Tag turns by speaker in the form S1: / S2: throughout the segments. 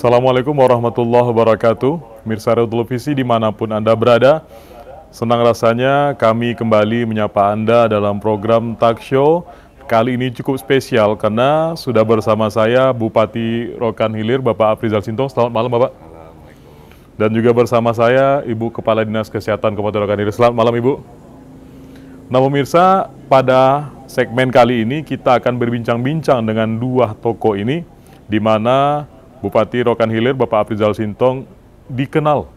S1: Assalamualaikum warahmatullahi wabarakatuh. Mirsa Televisi dimanapun Anda berada, senang rasanya kami kembali menyapa Anda dalam program Talk Show. Kali ini cukup spesial karena sudah bersama saya Bupati Rokan Hilir, Bapak Afrizal Sintong. Selamat malam, Bapak. Dan juga bersama saya Ibu Kepala Dinas Kesehatan Kabupaten Rokan Hilir. Selamat malam, Ibu. Nah, pemirsa, pada segmen kali ini kita akan berbincang-bincang dengan dua tokoh ini, di mana Bupati Rokan Hilir, Bapak Afrizal Sintong, dikenal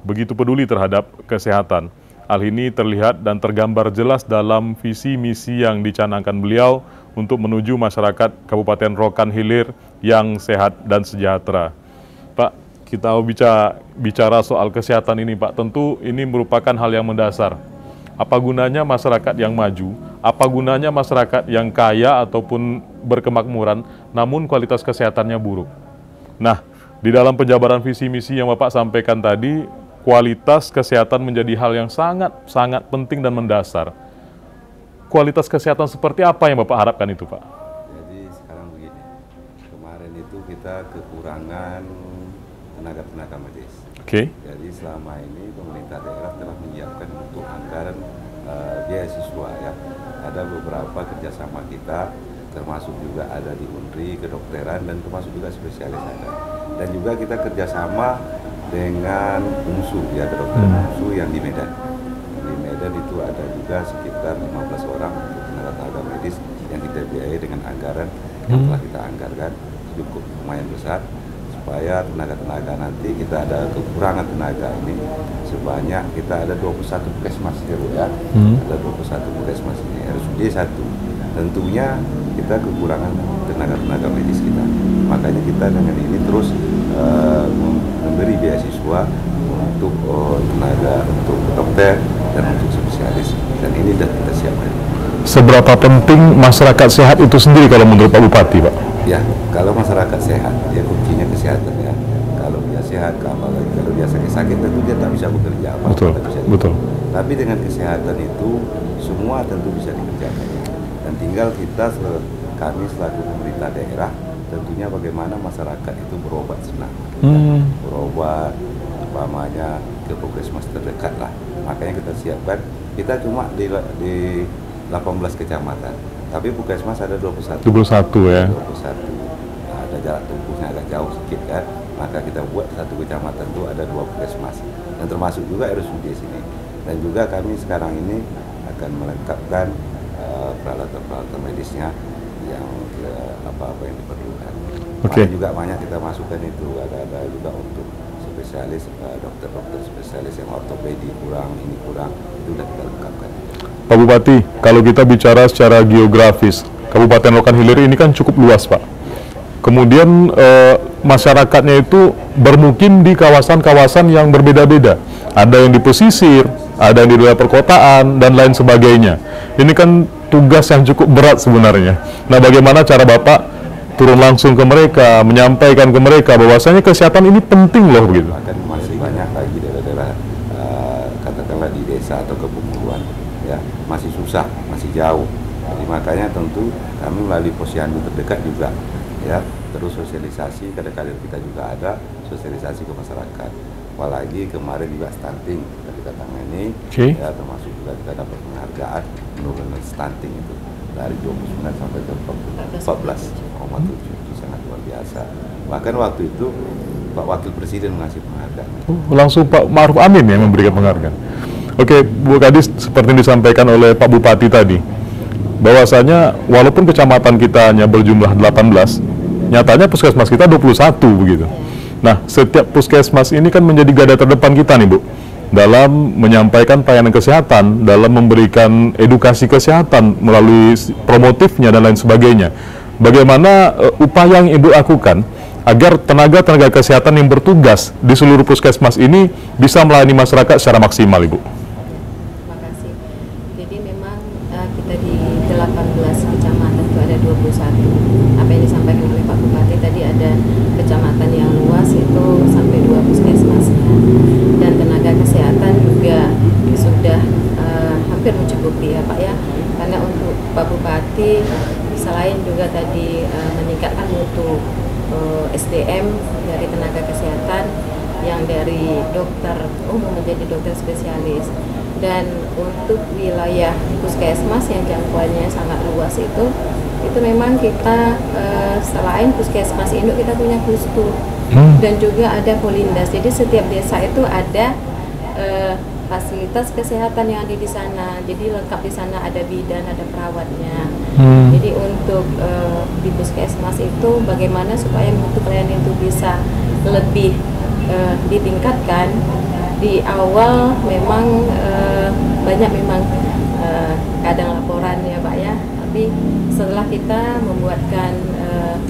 S1: begitu peduli terhadap kesehatan. Hal ini terlihat dan tergambar jelas dalam visi misi yang dicanangkan beliau untuk menuju masyarakat Kabupaten Rokan Hilir yang sehat dan sejahtera. Pak, kita bicara soal kesehatan ini, Pak. Tentu ini merupakan hal yang mendasar. Apa gunanya masyarakat yang maju? Apa gunanya masyarakat yang kaya ataupun berkemakmuran, namun kualitas kesehatannya buruk? Nah, di dalam penjabaran visi misi yang Bapak sampaikan tadi, kualitas kesehatan menjadi hal yang sangat penting dan mendasar. Kualitas kesehatan seperti apa yang Bapak harapkan itu, Pak?
S2: Jadi sekarang begini, kemarin itu kita kekurangan tenaga medis.
S1: Oke.
S2: Jadi selama ini pemerintah daerah telah menyiapkan untuk anggaran beasiswa ya. Ada beberapa kerjasama kita, termasuk juga ada di UNRI, kedokteran, dan termasuk juga spesialis ada. Dan juga kita kerjasama dengan UNSU, ya kedokteran UNSU yang di Medan. Di Medan itu ada juga sekitar 15 orang untuk tenaga medis yang kita biayai dengan anggaran yang telah kita anggarkan cukup lumayan besar, supaya tenaga nanti kita ada kekurangan tenaga ini sebanyak kita ada 21 puskesmas ya, ada 21 puskesmas ini RSUD 1. Tentunya kita kekurangan tenaga medis kita, makanya kita dengan ini terus memberi beasiswa untuk tenaga, untuk dokter dan untuk spesialis, dan ini sudah kita siapkan.
S1: Seberapa penting masyarakat sehat itu sendiri kalau menurut Pak Bupati, Pak?
S2: Ya, kalau masyarakat sehat, ya kuncinya kesehatan ya. Kalau dia sehat, kalau dia sakit tentu dia tak bisa bekerja apa.
S1: Betul.
S2: Tapi dengan kesehatan itu semua tentu bisa dikerjakan. Dan tinggal kami selaku pemerintah daerah tentunya bagaimana masyarakat itu berobat senang, berobat umpamanya ke puskesmas terdekat lah. Makanya kita siapkan, kita cuma di 18 kecamatan, tapi puskesmas ada 21 ya. 21. Nah, ada jarak tempuhnya agak jauh sedikit kan, maka kita buat satu kecamatan itu ada 2 puskesmas, dan termasuk juga RSUD sini. Dan juga kami sekarang ini akan melengkapkan peralatan medisnya yang apa yang diperlukan. Juga banyak kita masukkan itu, ada juga untuk spesialis, dokter spesialis yang ortopedi kurang, ini kurang, itu sudah kita lengkapkan.
S1: Pak Bupati, kalau kita bicara secara geografis, Kabupaten Rokan Hilir ini kan cukup luas, Pak. Kemudian masyarakatnya itu bermukim di kawasan-kawasan yang berbeda-beda. Ada yang di pesisir, ada yang di wilayah perkotaan, dan lain sebagainya. Ini kan tugas yang cukup berat sebenarnya. Nah, bagaimana cara Bapak turun langsung ke mereka, menyampaikan ke mereka bahwasanya kesehatan ini penting loh, begitu?
S2: Akan masih banyak lagi daerah-daerah katakanlah di desa atau kepulauan, ya masih susah, masih jauh. Jadi makanya tentu kami melalui posyandu terdekat juga, ya terus sosialisasi, kadang-kadang kita juga ada sosialisasi ke masyarakat. Apalagi kemarin juga stunting kita tangani, ya termasuk juga kita dapat penghargaan penurunan stunting itu dari 29 sampai ke 14,7, itu sangat luar biasa. Bahkan waktu itu Pak Wakil Presiden mengasih penghargaan.
S1: Langsung Pak Ma'ruf Amin yang memberikan penghargaan. Oke, Bu Kadis, seperti yang disampaikan oleh Pak Bupati tadi, bahwasanya walaupun kecamatan kita hanya berjumlah 18, nyatanya puskesmas kita 21 begitu. Nah, setiap puskesmas ini kan menjadi garda terdepan kita nih, Bu. dalam menyampaikan pelayanan kesehatan, dalam memberikan edukasi kesehatan melalui promotifnya dan lain sebagainya. Bagaimana upaya yang Ibu lakukan agar tenaga-tenaga kesehatan yang bertugas di seluruh puskesmas ini bisa melayani masyarakat secara maksimal, Ibu?
S3: Terima kasih. Jadi memang kita di 18 kecamatan itu ada 21. Apa yang disampaikan oleh Pak Bupati tadi, ada kecamatan yang luas itu sampai 2 puskesmas, dan tenaga kesehatan juga sudah hampir mencukupi ya Pak ya. Karena untuk Pak Bupati selain juga tadi meningkatkan mutu SDM dari tenaga kesehatan yang dari dokter umum menjadi dokter spesialis, dan untuk wilayah puskesmas yang jangkauannya sangat luas itu memang kita selain puskesmas induk kita punya pustu dan juga ada polindas. Jadi setiap desa itu ada fasilitas kesehatan yang ada di sana. Jadi lengkap di sana, ada bidan, ada perawatnya. Jadi untuk di puskesmas itu bagaimana supaya mutu pelayanan itu bisa lebih ditingkatkan. Di awal memang banyak memang kadang laporan ya Pak ya. Tapi setelah kita membuatkan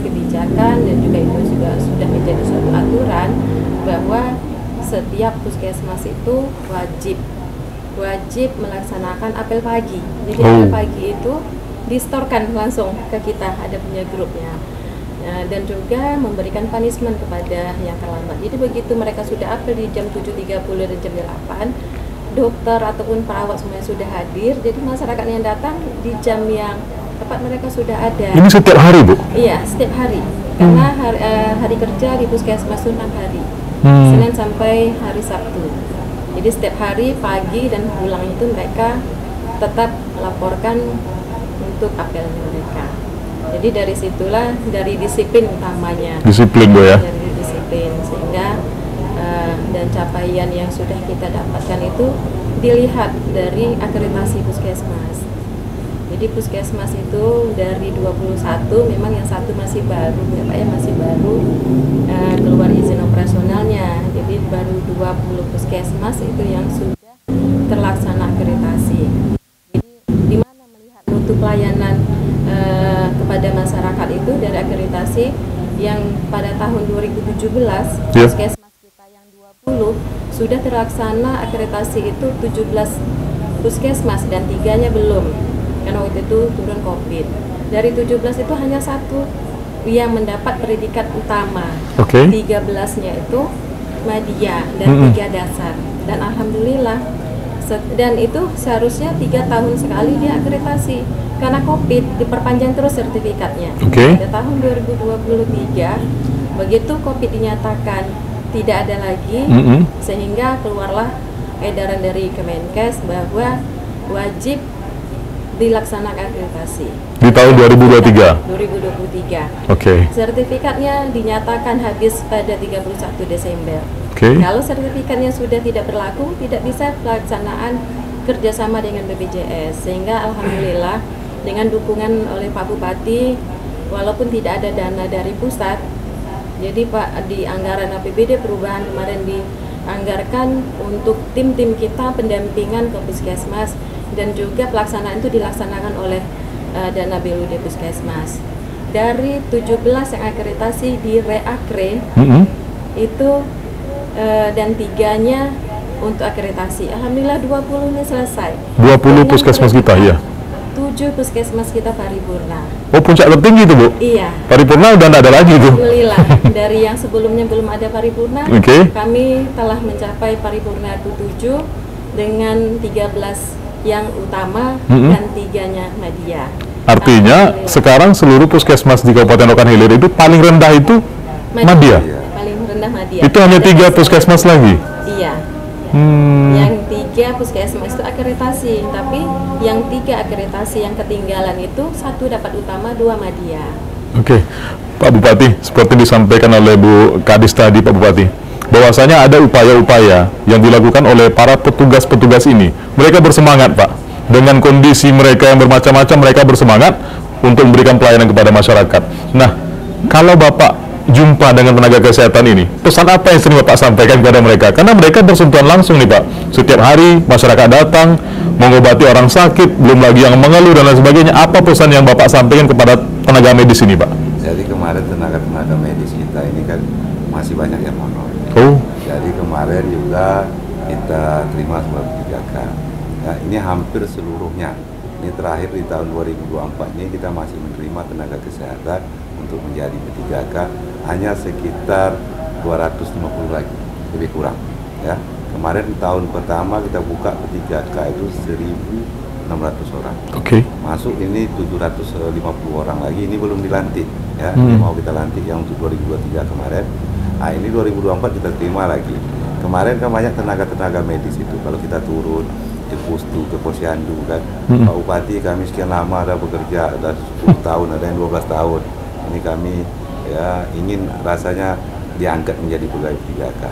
S3: kebijakan dan juga itu juga sudah menjadi suatu aturan bahwa setiap puskesmas itu wajib melaksanakan apel pagi. Jadi apel pagi itu distorkan langsung ke kita, ada punya grupnya. Dan juga memberikan punishment kepada yang terlambat. Jadi begitu mereka sudah apel di jam 7.30 dan jam 8, dokter ataupun perawat semuanya sudah hadir. Jadi masyarakat yang datang di jam yang tepat mereka sudah ada.
S1: Ini setiap hari, Bu?
S3: Iya, setiap hari. Karena hari kerja di puskesmas itu 6 hari. Senin sampai hari Sabtu. Jadi setiap hari pagi dan pulang itu mereka tetap laporkan untuk apelnya mereka. Jadi dari situlah, dari disiplin utamanya. Disiplin, Bu ya? Dari disiplin, sehingga dan capaian yang sudah kita dapatkan itu dilihat dari akreditasi puskesmas. Jadi puskesmas itu dari 21, memang yang satu masih baru ya Pak ya, masih baru keluar izin operasionalnya. Jadi baru 20 puskesmas itu yang sudah terlaksana akreditasi. Jadi di mana melihat mutu pelayanan kepada masyarakat itu dari akreditasi yang pada tahun 2017 puskesmas kita yang 20 sudah terlaksana akreditasi itu 17 puskesmas dan 3-nya belum. Karena waktu itu turun COVID. Dari 17 itu hanya 1 yang mendapat predikat utama. 13-nya itu media dan 3 dasar. Dan alhamdulillah, dan itu seharusnya 3 tahun sekali dia akreditasi. Karena COVID diperpanjang terus sertifikatnya. Pada tahun 2023, begitu COVID dinyatakan tidak ada lagi, sehingga keluarlah edaran dari Kemenkes bahwa wajib dilaksanakan akreditasi di tahun 2023. Sertifikatnya dinyatakan habis pada 31 Desember. Kalau sertifikatnya sudah tidak berlaku, tidak bisa pelaksanaan kerjasama dengan BPJS. Sehingga alhamdulillah dengan dukungan oleh Pak Bupati, walaupun tidak ada dana dari pusat, jadi Pak di anggaran APBD perubahan kemarin dianggarkan untuk tim-tim kita pendampingan ke puskesmas. Dan juga pelaksanaan itu dilaksanakan oleh dana BLUD Puskesmas. Dari 17 yang akreditasi di Reakre itu dan 3-nya untuk akreditasi. Alhamdulillah 20-nya selesai. 20 puskesmas kita ya. 7 puskesmas kita paripurna.
S1: Oh, puncak tertinggi itu, Bu?
S3: Iya.
S1: Paripurna udah nggak ada lagi itu.
S3: Alhamdulillah. Dari yang sebelumnya belum ada paripurna, kami telah mencapai paripurna itu 7 dengan 13 yang utama dan 3-nya media.
S1: Artinya sekarang seluruh puskesmas di Kabupaten Rokan Hilir itu paling rendah itu media.
S3: Paling rendah media.
S1: Itu hanya 3 puskesmas lagi.
S3: Iya. Yang 3 puskesmas itu akreditasi, tapi yang 3 akreditasi yang ketinggalan itu 1 dapat utama, 2 media.
S1: Pak Bupati, seperti disampaikan oleh Bu Kadis tadi, Pak Bupati, bahwasanya ada upaya-upaya yang dilakukan oleh para petugas-petugas ini. Mereka bersemangat, Pak. Dengan kondisi mereka yang bermacam-macam, mereka bersemangat untuk memberikan pelayanan kepada masyarakat. Nah, kalau Bapak jumpa dengan tenaga kesehatan ini, pesan apa yang sering Bapak sampaikan kepada mereka? Karena mereka bersentuhan langsung nih Pak. Setiap hari masyarakat datang mengobati orang sakit, belum lagi yang mengeluh dan lain sebagainya. Apa pesan yang Bapak sampaikan kepada tenaga medis ini Pak?
S2: Jadi kemarin tenaga medis kita ini kan masih banyak yang honor.
S1: Oh.
S2: Jadi kemarin juga kita terima sebuah kebijakan. Ya, ini hampir seluruhnya. Ini terakhir di tahun 2024 ini kita masih menerima tenaga kesehatan untuk menjadi P3K hanya sekitar 250 lagi, lebih kurang. Ya, kemarin tahun pertama kita buka P3K itu 1.600 orang.
S1: Oke.
S2: Masuk ini 750 orang lagi, ini belum dilantik. Ya, ini mau kita lantik yang untuk 2023 kemarin. Nah, ini 2024 kita terima lagi. Kemarin kan banyak tenaga medis itu kalau kita turun ke Pustu, ke Posyandu kan. Pak Bupati kami sekian lama ada bekerja, ada 10 tahun, ada yang 12 tahun. Ini kami ya ingin rasanya diangkat menjadi pegawai P3K.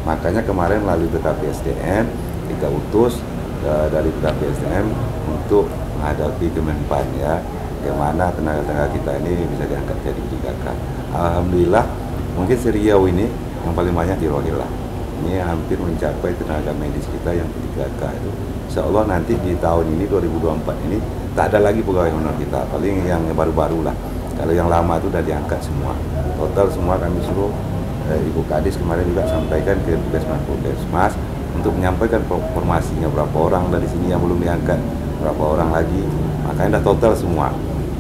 S2: Makanya kemarin melalui BKP SDM kita utus dari BKP SDM untuk menghadapi Kemenpan ya, bagaimana tenaga-tenaga kita ini bisa diangkat jadi P3K. Alhamdulillah mungkin seriau ini yang paling banyak di Rohil lah. Ini hampir mencapai tenaga medis kita yang P3K itu. Insya Allah nanti di tahun ini 2024 ini tak ada lagi pegawai honor kita, paling yang baru-baru lah. Kalau yang lama itu sudah diangkat semua. Total semua kami suruh Ibu Kadis kemarin juga sampaikan ke Puskesmas untuk menyampaikan informasinya berapa orang dari sini yang belum diangkat, berapa orang lagi. Makanya sudah total semua.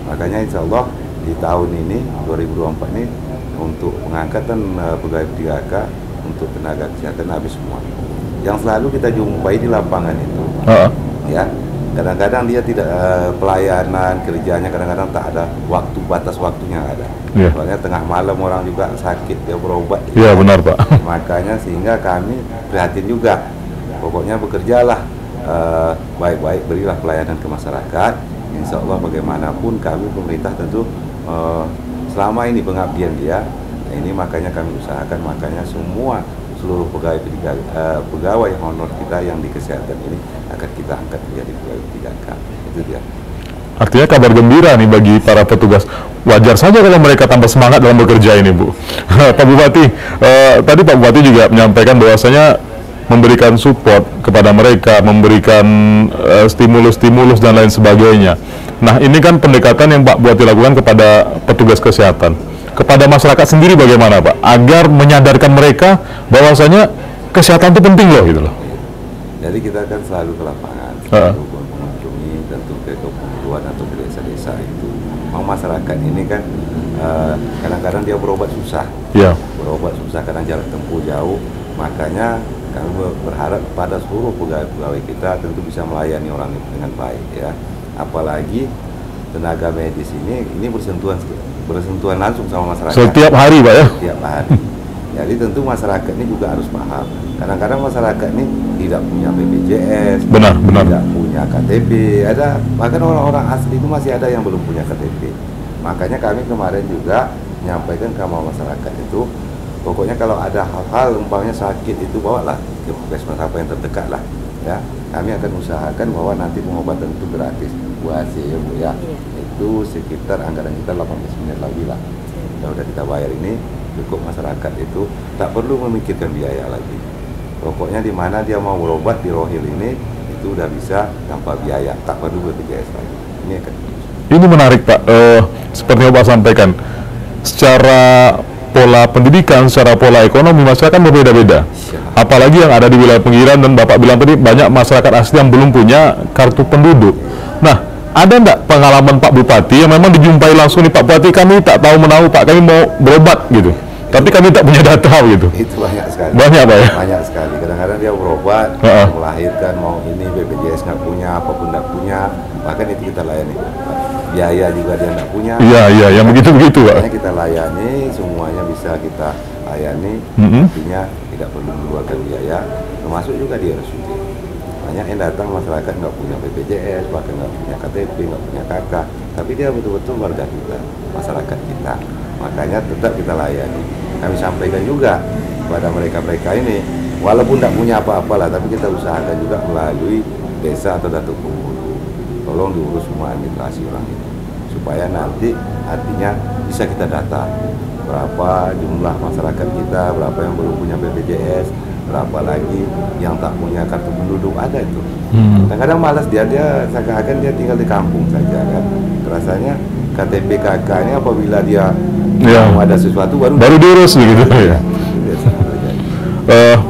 S2: Makanya Insya Allah di tahun ini 2024 ini untuk pengangkatan pegawai P3K untuk tenaga kesehatan habis semua. Yang selalu kita jumpai di lapangan itu, ya kadang-kadang dia tidak pelayanan kerjanya kadang-kadang tak ada waktu, batas waktunya ada. Soalnya tengah malam orang juga sakit dia berobat.
S1: Iya benar Pak.
S2: Makanya sehingga kami prihatin juga. Pokoknya bekerjalah baik-baik, berilah pelayanan ke masyarakat. Insya Allah bagaimanapun kami pemerintah tentu selama ini pengabdian dia. Ini makanya kami usahakan, makanya seluruh pegawai honor kita yang di kesehatan ini akan kita angkat menjadi pegawai P3K. Itu dia.
S1: Artinya kabar gembira nih bagi para petugas. Wajar saja kalau mereka tambah semangat dalam bekerja ini, Bu. Pak Bupati, tadi Pak Bupati juga menyampaikan bahwasanya memberikan support kepada mereka, memberikan stimulus-stimulus dan lain sebagainya. Nah, ini kan pendekatan yang Pak Bupati lakukan kepada petugas kesehatan. Kepada masyarakat sendiri bagaimana Pak? Agar menyadarkan mereka bahwasanya kesehatan itu penting loh gitu loh.
S2: Jadi kita kan selalu ke lapangan, selalu mengunjungi tentu ke kebutuhan atau ke desa-desa itu. Mau masyarakat ini kan kadang-kadang dia berobat susah. Iya. Berobat susah, kadang jarak tempuh jauh. Makanya kami berharap pada seluruh pegawai kita tentu bisa melayani orang dengan baik ya. Apalagi tenaga medis ini bersentuhan langsung sama masyarakat. Setiap hari Pak ya? Setiap hari. Jadi tentu masyarakat ini juga harus paham. Kadang-kadang masyarakat ini tidak punya BPJS, tidak punya KTP, bahkan orang-orang asli itu masih ada yang belum punya KTP. Makanya kami kemarin juga menyampaikan ke masyarakat itu, pokoknya kalau ada hal-hal umpamanya sakit itu bawalah ke puskesmas apa yang terdekat lah. Ya, kami akan usahakan bahwa nanti pengobatan itu gratis buat ya Bu ya. Itu sekitar anggaran kita 18 miliar lagi lah. Udah kita bayar ini cukup, masyarakat itu tak perlu memikirkan biaya lagi. Pokoknya di mana dia mau berobat di Rohil ini itu udah bisa tanpa biaya, tak perlu BPJS lagi. Ini
S1: menarik Pak. Seperti yang Pak sampaikan, secara pola pendidikan, secara pola ekonomi masyarakat berbeda-beda. Apalagi yang ada di wilayah pinggiran, dan Bapak bilang tadi banyak masyarakat asli yang belum punya kartu penduduk. Nah, ada enggak pengalaman Pak Bupati yang memang dijumpai langsung nih, Pak Bupati kami tak tahu menahu Pak, kami mau berobat gitu, tapi kami tak punya data gitu?
S2: Itu banyak sekali.
S1: Banyak Pak ya?
S2: Banyak sekali. Kadang-kadang dia berobat, melahirkan, mau ini BPJS nggak punya, apapun nggak punya, bahkan itu kita layani. Biaya juga dia nggak punya. Iya, yang begitu-begitu Pak. Kita layani, semuanya bisa kita layani, artinya tidak perlu mengeluarkan biaya, termasuk juga di RSUD. Banyak yang datang masyarakat nggak punya BPJS, bahkan nggak punya KTP, nggak punya KK, tapi dia betul-betul warga kita, masyarakat kita. Makanya tetap kita layani. Kami sampaikan juga kepada mereka-mereka ini, walaupun tidak punya apa-apa lah, tapi kita usahakan juga melalui desa atau datuk penghulu. Tolong diurus semua administrasi orang itu, supaya nanti artinya bisa kita data berapa jumlah masyarakat kita, berapa yang belum punya BPJS, berapa lagi yang tak punya kartu penduduk, ada itu. Kadang-kadang malas dia seakan-akan dia tinggal di kampung saja kan. Rasanya KTP KK ini apabila dia mau ada sesuatu baru
S1: diurus begitu ya.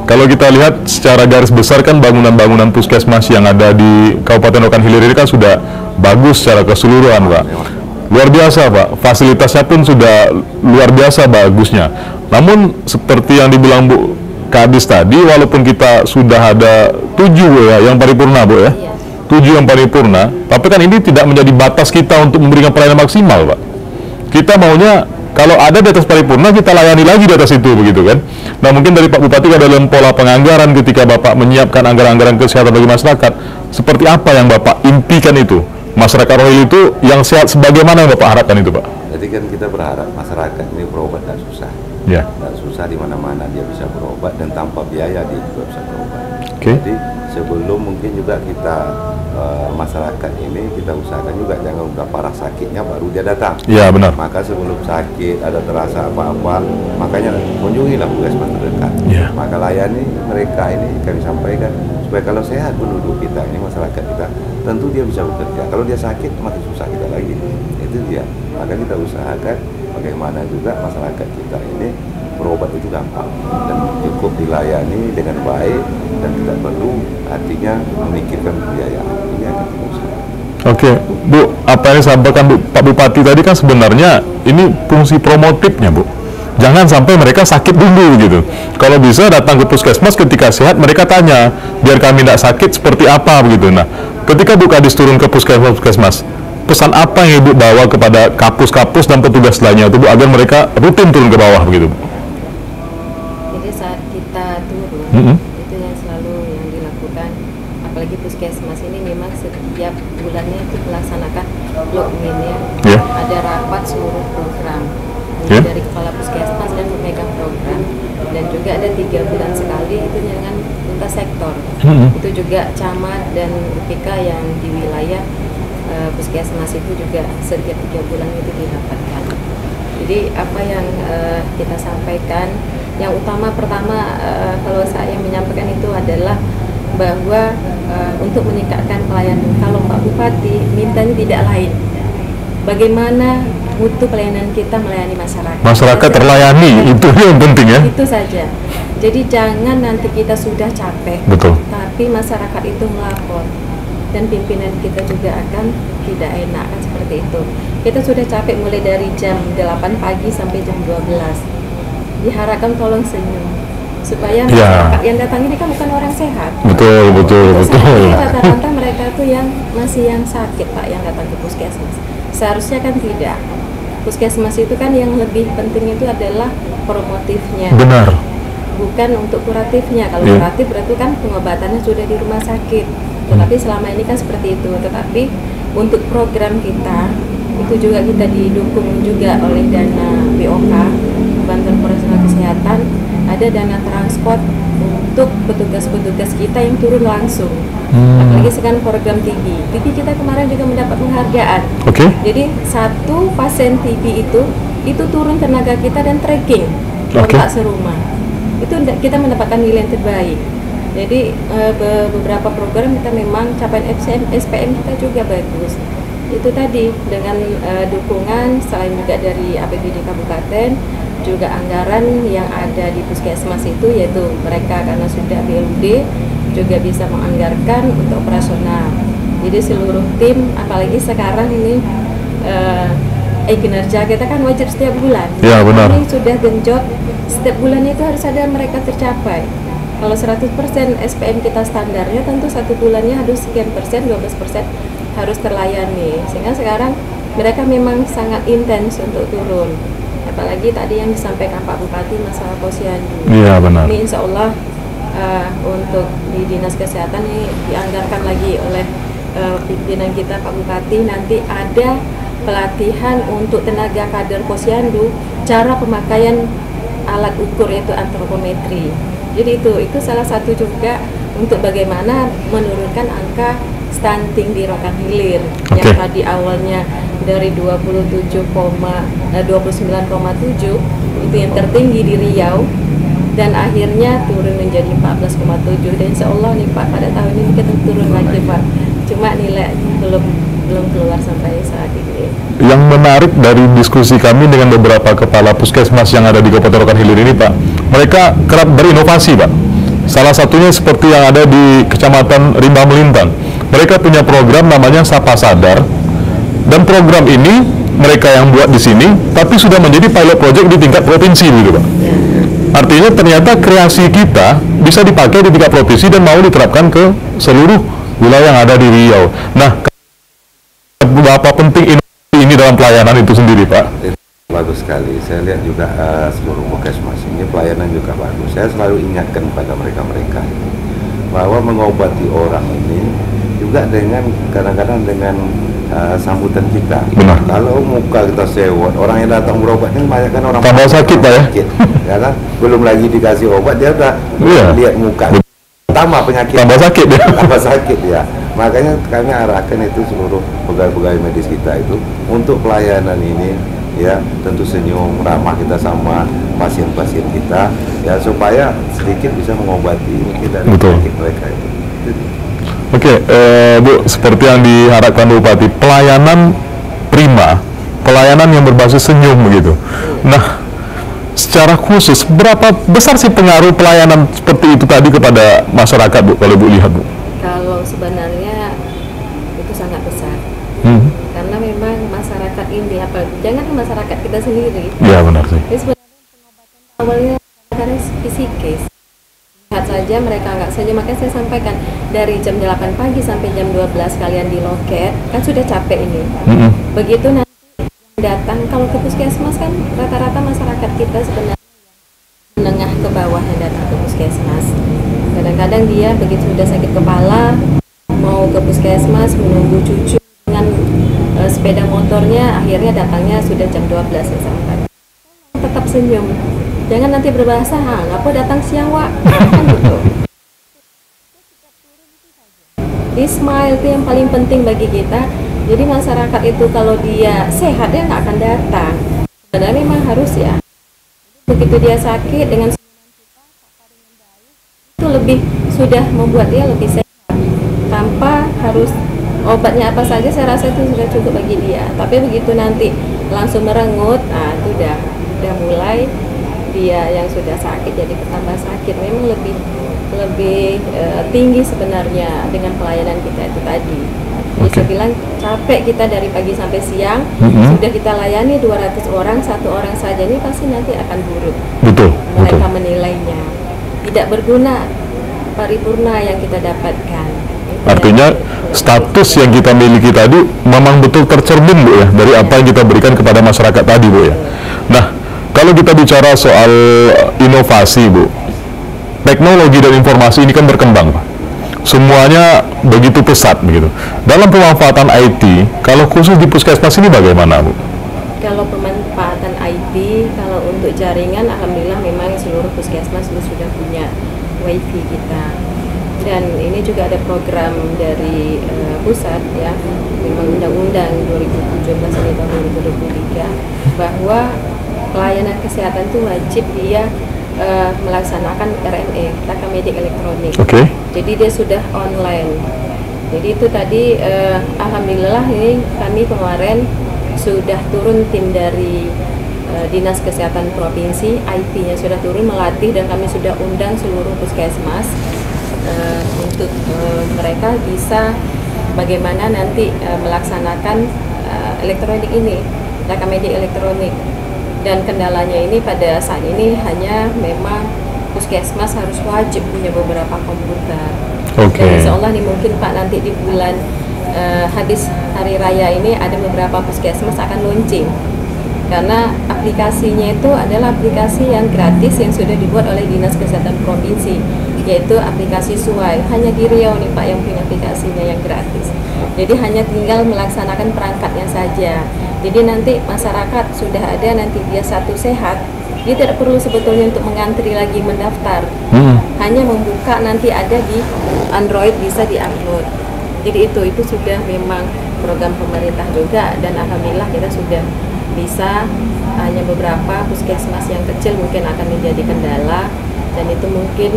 S1: Kalau kita lihat secara garis besar kan bangunan-bangunan puskesmas yang ada di Kabupaten Rokan Hilir ini kan sudah bagus secara keseluruhan, Pak. Luar biasa, Pak. Fasilitasnya pun sudah luar biasa bagusnya. Namun seperti yang dibilang Bu Kadis tadi, walaupun kita sudah ada 7 Bu, ya, yang paripurna Bu ya, 7 yang paripurna, tapi kan ini tidak menjadi batas kita untuk memberikan pelayanan maksimal, Pak. Kita maunya kalau ada di atas paripurna kita layani lagi di atas itu, begitu kan. Nah, mungkin dari Pak Bupati ada dalam pola penganggaran ketika Bapak menyiapkan anggaran-anggaran kesehatan bagi masyarakat, seperti apa yang Bapak impikan itu? Masyarakat Rohil itu yang sehat sebagaimana yang Bapak harapkan itu, Pak?
S2: Jadi kan kita berharap masyarakat ini berobat tidak susah.
S1: Ya.
S2: Tidak susah di mana-mana dia bisa berobat dan tanpa biaya dia juga bisa berobat.
S1: Okay.
S2: Jadi sebelum mungkin juga kita masyarakat ini kita usahakan juga jangan udah parah sakitnya baru dia datang.
S1: Iya benar.
S2: Maka sebelum sakit ada terasa apa-apa, makanya kunjungilah puskesmas terdekat.
S1: Yeah.
S2: Maka layani mereka ini kami sampaikan supaya kalau sehat penduduk kita ini masyarakat kita tentu dia bisa bekerja. Kalau dia sakit makin susah kita lagi. Itu dia. Maka kita usahakan bagaimana juga masyarakat kita ini berobat itu gampang dan cukup dilayani dengan baik dan tidak perlu artinya memikirkan biaya. Ini akan berusaha.
S1: Oke, Bu, apa yang disampaikan Pak Bupati tadi kan sebenarnya ini fungsi promotifnya, Bu. Jangan sampai mereka sakit dulu gitu. Kalau bisa datang ke puskesmas ketika sehat, mereka tanya, biar kami tidak sakit seperti apa begitu. Nah, ketika Bu Kadis turun ke puskesmas, pesan apa yang Ibu bawa kepada kapus-kapus dan petugas lainnya itu, Bu, agar mereka rutin turun ke bawah begitu, Bu?
S3: Jadi saat kita turun, itu yang selalu yang dilakukan, apalagi puskesmas ini memang setiap bulannya itu melaksanakan login ya.
S1: Yeah.
S3: Ada rapat seluruh program dari kepala puskesmas dan pemegang program, dan juga ada 3 bulan sekali itu dengan lintas sektor. Itu juga camat dan UPK yang di wilayah puskesmas itu juga setiap 3 bulan itu didapatkan. Jadi apa yang kita sampaikan, yang utama pertama kalau saya menyampaikan itu adalah bahwa untuk meningkatkan pelayanan, kalau Pak Bupati mintanya tidak lain, bagaimana mutu pelayanan kita melayani masyarakat. Masyarakat
S1: terlayani, itu yang penting ya.
S3: Itu saja. Jadi jangan nanti kita sudah capek,
S1: betul,
S3: tapi masyarakat itu melapor dan pimpinan kita juga akan tidak enak kan seperti itu. Kita sudah capek mulai dari jam 8 pagi sampai jam 12. Diharapkan tolong senyum supaya masyarakat yang datang ini kan bukan orang sehat.
S1: Betul.
S3: Rata-rata mereka tuh yang masih yang sakit, Pak, yang datang ke puskesmas. Seharusnya kan tidak. Puskesmas itu kan yang lebih penting itu adalah promotifnya.
S1: Benar.
S3: Bukan untuk kuratifnya. Kalau kuratif berarti kan pengobatannya sudah di rumah sakit. Tetapi selama ini kan seperti itu. Tetapi untuk program kita itu juga kita didukung juga oleh dana BOK, Bantuan Operasional Kesehatan, ada dana transport untuk petugas-petugas kita yang turun langsung. Apalagi sekarang program TB kita kemarin juga mendapat penghargaan. Jadi satu pasien TB itu turun tenaga kita dan tracking kontak serumah. Itu kita mendapatkan nilai yang terbaik. Jadi beberapa program kita memang capaian SPM kita juga bagus. Itu tadi dengan dukungan selain juga dari APBD Kabupaten, juga anggaran yang ada di puskesmas itu, yaitu mereka karena sudah BLUD juga bisa menganggarkan untuk operasional. Jadi seluruh tim, apalagi sekarang ini kinerja kita kan wajib setiap bulan.
S1: Ya, benar.
S3: Ini sudah genjot, setiap bulan itu harus ada mereka tercapai. Kalau 100% SPM kita standarnya, tentu satu bulannya harus sekian persen, 12% harus terlayani. Sehingga sekarang mereka memang sangat intens untuk turun. Apalagi tadi yang disampaikan Pak Bupati masalah posyandu.
S1: Iya, benar.
S3: Ini insya Allah untuk di Dinas Kesehatan ini dianggarkan lagi oleh pimpinan kita Pak Bupati, nanti ada pelatihan untuk tenaga kader posyandu, cara pemakaian alat ukur yaitu antropometri. Jadi itu salah satu juga untuk bagaimana menurunkan angka stunting di Rokan Hilir yang tadi awalnya dari 29,7 itu yang tertinggi di Riau, dan akhirnya turun menjadi 14,7, dan insya Allah nih Pak pada tahun ini kita turun lagi Pak, cuma nilai belum keluar sampai saat ini.
S1: Yang menarik dari diskusi kami dengan beberapa kepala puskesmas yang ada di Kabupaten Rokan Hilir ini Pak, mereka kerap berinovasi Pak. Salah satunya seperti yang ada di Kecamatan Rimba Melintang. Mereka punya program namanya Sapa Sadar, dan program ini mereka yang buat di sini, tapi sudah menjadi pilot project di tingkat provinsi gitu Pak. Artinya ternyata kreasi kita bisa dipakai di tingkat provinsi dan mau diterapkan ke seluruh wilayah yang ada di Riau. Nah, berapa penting ini dalam pelayanan itu sendiri Pak?
S2: Bagus sekali, saya lihat juga seluruh puskesmas ini pelayanan juga bagus. Saya selalu ingatkan pada mereka-mereka bahwa mengobati orang ini juga dengan kadang-kadang dengan sambutan kita.
S1: Benar.
S2: Kalau muka kita sewot, orang yang datang berobat ini banyak kan orang
S1: tambah sakit Pak ya?
S2: Ya kan? Belum lagi dikasih obat dia udah lihat muka tambah penyakit,
S1: tambah sakit ya?
S2: Tambah sakit ya. Makanya kami arahkan itu seluruh pegawai-pegawai medis kita itu untuk pelayanan ini ya, tentu senyum ramah kita sama pasien-pasien kita ya, supaya sedikit bisa mengobati mungkin dari penyakit mereka itu.
S1: Oke, Bu, seperti yang diharapkan Bupati, pelayanan prima, pelayanan yang berbasis senyum begitu. Nah, secara khusus, berapa besar sih pengaruh pelayanan seperti itu tadi kepada masyarakat, Bu, kalau Bu lihat, Bu?
S3: Kalau sebenarnya itu sangat besar, karena memang masyarakat ini, jangan masyarakat kita sendiri.
S1: Ya benar sih.
S3: Ini sebenarnya pengobatan awalnya karena psikis. Lihat saja mereka nggak saja, makanya saya sampaikan dari jam 8 pagi sampai jam 12 kalian di loket, kan sudah capek ini. Begitu nanti datang, kalau ke puskesmas kan rata-rata masyarakat kita sebenarnya menengah ke bawah yang datang ke puskesmas. Kadang-kadang dia begitu sudah sakit kepala mau ke puskesmas menunggu cucu dengan sepeda motornya, akhirnya datangnya sudah jam 12 sampai. Tetap senyum, jangan nanti berbahasa ngapa datang siang Wak, kan gitu. Di smile itu yang paling penting bagi kita. Jadi masyarakat itu kalau dia sehat dia nggak akan datang. Sebenarnya memang harus ya. Begitu dia sakit dengan senyuman kita, sapa dengan baik, itu lebih sudah membuat dia lebih sehat. Tanpa harus obatnya apa saja, saya rasa itu sudah cukup bagi dia. Tapi begitu nanti langsung merengut, nah itu udah mulai dia yang sudah sakit jadi bertambah sakit. Memang lebih tinggi sebenarnya dengan pelayanan kita itu tadi. Jadi saya bilang capek kita dari pagi sampai siang, sudah kita layani 200 orang, 1 orang saja ini pasti nanti akan buruk.
S1: Betul.
S3: Mereka menilainya tidak berguna paripurna yang kita dapatkan.
S1: Artinya status yang kita miliki tadi memang betul tercermin Bu ya dari apa yang kita berikan kepada masyarakat tadi Bu ya. Nah, kalau kita bicara soal inovasi Bu, teknologi dan informasi ini kan berkembang Pak. Semuanya begitu pesat begitu. Dalam pemanfaatan IT, kalau khusus di puskesmas ini bagaimana Bu?
S3: Kalau pemanfaatan IT, kalau untuk jaringan, alhamdulillah memang seluruh puskesmas sudah punya WiFi kita. Dan ini juga ada program dari pusat ya, memang Undang-Undang 2017 ini tahun 2023 bahwa pelayanan kesehatan itu wajib dia melaksanakan RME, rekamedik elektronik. Jadi dia sudah online. Jadi itu tadi alhamdulillah ini kami kemarin sudah turun tim dari Dinas Kesehatan Provinsi, IT-nya sudah turun melatih, dan kami sudah undang seluruh puskesmas untuk mereka bisa bagaimana nanti melaksanakan elektronik ini, rekamedik elektronik. Dan kendalanya ini pada saat ini hanya memang puskesmas harus wajib punya beberapa komputer. Dan insya Allah nih mungkin Pak nanti di bulan habis hari raya ini ada beberapa puskesmas akan launching, karena aplikasinya itu adalah aplikasi yang gratis yang sudah dibuat oleh Dinas Kesehatan Provinsi, yaitu aplikasi Suai. Hanya di Riau nih Pak yang punya aplikasinya yang gratis. Jadi hanya tinggal melaksanakan perangkatnya saja. Jadi nanti masyarakat sudah ada, nanti dia satu sehat, dia tidak perlu sebetulnya untuk mengantri lagi mendaftar. Hanya membuka, nanti ada di Android, bisa di-upload. Jadi itu sudah memang program pemerintah juga, dan alhamdulillah kita sudah bisa, hanya beberapa puskesmas yang kecil mungkin akan menjadi kendala, dan itu mungkin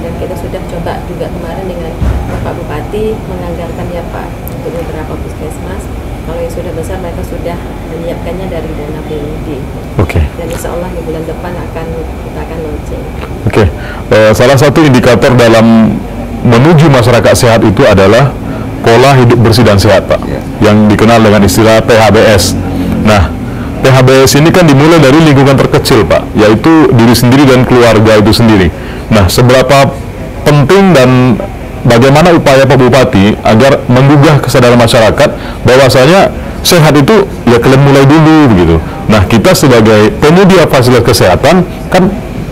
S3: dan kita sudah coba juga kemarin dengan Bapak Bupati menganggarkan ya Pak untuk beberapa puskesmas. Kalau yang sudah besar mereka sudah menyiapkannya dari dana BUD. Dan insya Allah di bulan depan kita akan launching.
S1: Salah satu indikator dalam menuju masyarakat sehat itu adalah pola hidup bersih dan sehat, Pak, yang dikenal dengan istilah PHBS. Nah, PHBS ini kan dimulai dari lingkungan terkecil, Pak, yaitu diri sendiri dan keluarga itu sendiri. Nah, seberapa penting dan bagaimana upaya Pak Bupati agar menggugah kesadaran masyarakat bahwasanya sehat itu ya kalian mulai dulu begitu. Nah, kita sebagai penyedia fasilitas kesehatan kan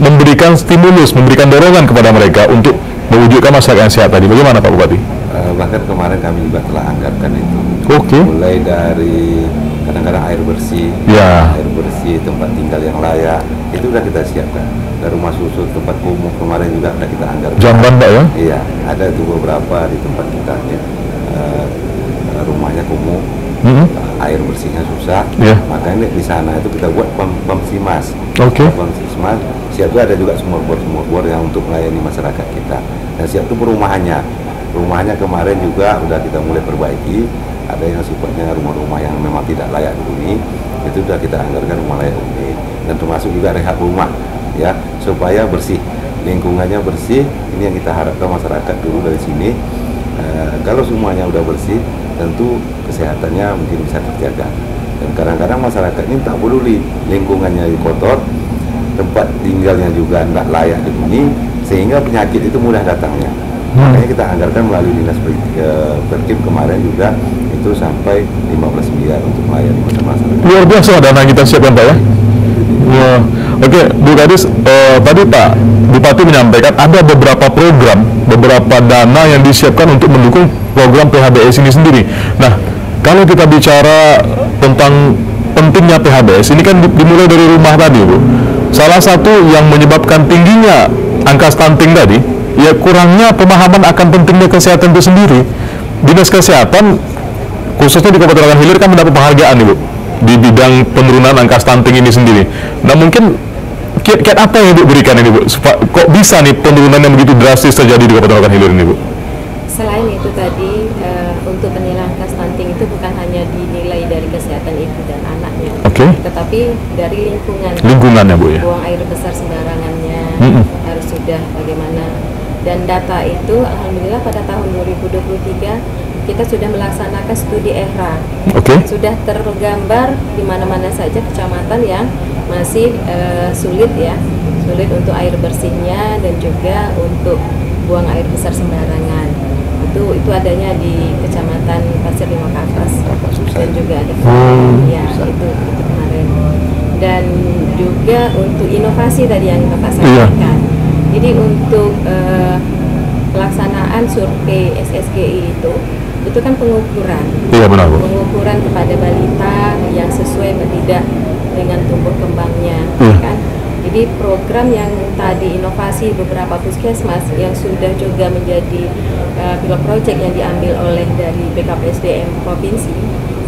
S1: memberikan stimulus, memberikan dorongan kepada mereka untuk mewujudkan masyarakat yang sehat tadi. Bagaimana Pak Bupati?
S2: Bahkan kemarin kami juga telah anggarkan itu. Mulai dari kadang-kadang air bersih, tempat tinggal yang layak, itu sudah kita siapkan. Dari rumah susu, tempat kumuh kemarin juga sudah kita anggarkan.
S1: Jamban, Pak, ya?
S2: Iya, ada itu beberapa di tempat kita ya. Rumahnya kumuh, air bersihnya susah, makanya di sana itu kita buat pam simas. Pam simas, siap itu ada juga sumur-bor yang untuk melayani masyarakat kita. Dan siap itu perumahannya kemarin juga udah kita mulai perbaiki. Ada yang sifatnya rumah-rumah yang memang tidak layak dihuni, itu sudah kita anggarkan rumah layak huni, dan termasuk juga rehab rumah ya, supaya bersih, lingkungannya bersih. Ini yang kita harapkan masyarakat dulu dari sini. Kalau semuanya udah bersih, tentu kesehatannya mungkin bisa terjaga. Dan kadang-kadang masyarakat ini tak peduli lingkungannya kotor, tempat tinggalnya juga tidak layak dihuni, sehingga penyakit itu mudah datangnya. Makanya kita anggarkan melalui Dinas Perkim kemarin juga itu sampai 15 miliar untuk melayani masyarakat.
S1: Luar biasa dana kita siapkan, Pak, ya? Bu Kadis, tadi Pak Bupati menyampaikan ada beberapa program, beberapa dana yang disiapkan untuk mendukung program PHBS ini sendiri. Nah, kalau kita bicara tentang pentingnya PHBS, ini kan dimulai dari rumah tadi, Bu. Salah satu yang menyebabkan tingginya angka stunting tadi, ya kurangnya pemahaman akan pentingnya kesehatan itu sendiri. Dinas Kesehatan, khususnya di Kabupaten Rokan Hilir, kan mendapat penghargaan, Ibu, di bidang penurunan angka stunting ini sendiri. Nah, mungkin kiat-kiat apa yang Ibu berikan ini, Bu? Kok bisa nih penurunan yang begitu drastis terjadi di Kabupaten Rokan Hilir ini, Bu?
S3: Selain itu tadi, untuk penilaian angka stunting itu bukan hanya dinilai dari kesehatan ibu dan anaknya, tetapi dari lingkungannya, Bu, ya. Buang air besar sembarangannya harus sudah bagaimana. Dan data itu, alhamdulillah pada tahun 2023 kita sudah melaksanakan studi EHRA. Sudah tergambar di mana-mana saja kecamatan yang masih sulit untuk air bersihnya dan juga untuk buang air besar sembarangan. Itu adanya di Kecamatan Pasir Lima Kapas dan juga ada itu kemarin. Dan juga untuk inovasi tadi yang Bapak sampaikan. Jadi untuk pelaksanaan survei SSGI itu kan pengukuran. Pengukuran kepada balita yang sesuai atau tidak dengan tumbuh kembangnya, kan. Jadi program yang tadi inovasi beberapa puskesmas yang sudah juga menjadi pilot project yang diambil oleh dari BKPSDM provinsi,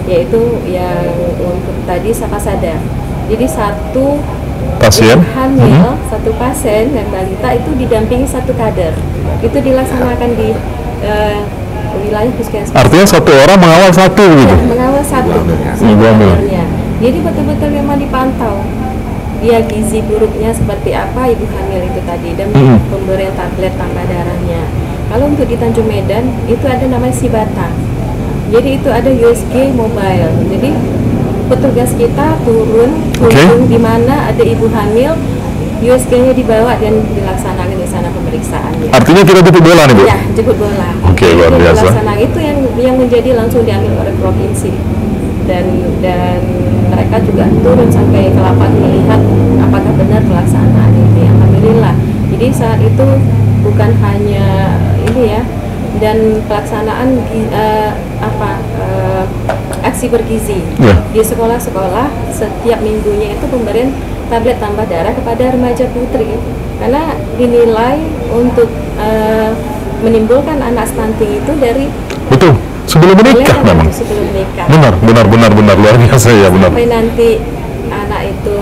S3: yaitu yang untuk tadi Sapasada. Jadi satu pasien hamil, satu pasien dan balita itu didampingi satu kader. Itu dilaksanakan di wilayah puskesmas. Artinya satu orang mengawal satu gitu? Ya, mengawal satu kadernya. Jadi betul-betul memang dipantau dia gizi buruknya seperti apa ibu hamil itu tadi, dan pemberian tablet tambah darahnya. Kalau untuk di Tanjung Medan itu ada namanya Sibata. Jadi itu ada USG mobile. Jadi petugas kita turun di mana ada ibu hamil, USG-nya dibawa dan dilaksanakan di sana pemeriksaannya. Artinya kita jemput bola nih, Bu? Ya, jemput bola. Luar biasa. Itu yang menjadi langsung diambil oleh provinsi. Dan mereka juga turun sampai ke lapangan melihat apakah benar pelaksanaan ini. Alhamdulillah. Jadi saat itu bukan hanya ini ya, dan pelaksanaan aksi bergizi di sekolah-sekolah setiap minggunya itu pemberian tablet tambah darah kepada remaja putri, karena dinilai untuk menimbulkan anak stunting itu dari
S1: Sebelum menikah
S3: Boleh
S1: memang.
S3: sebelum menikah.
S1: Benar luar biasa ya, benar.
S3: Sampai nanti anak itu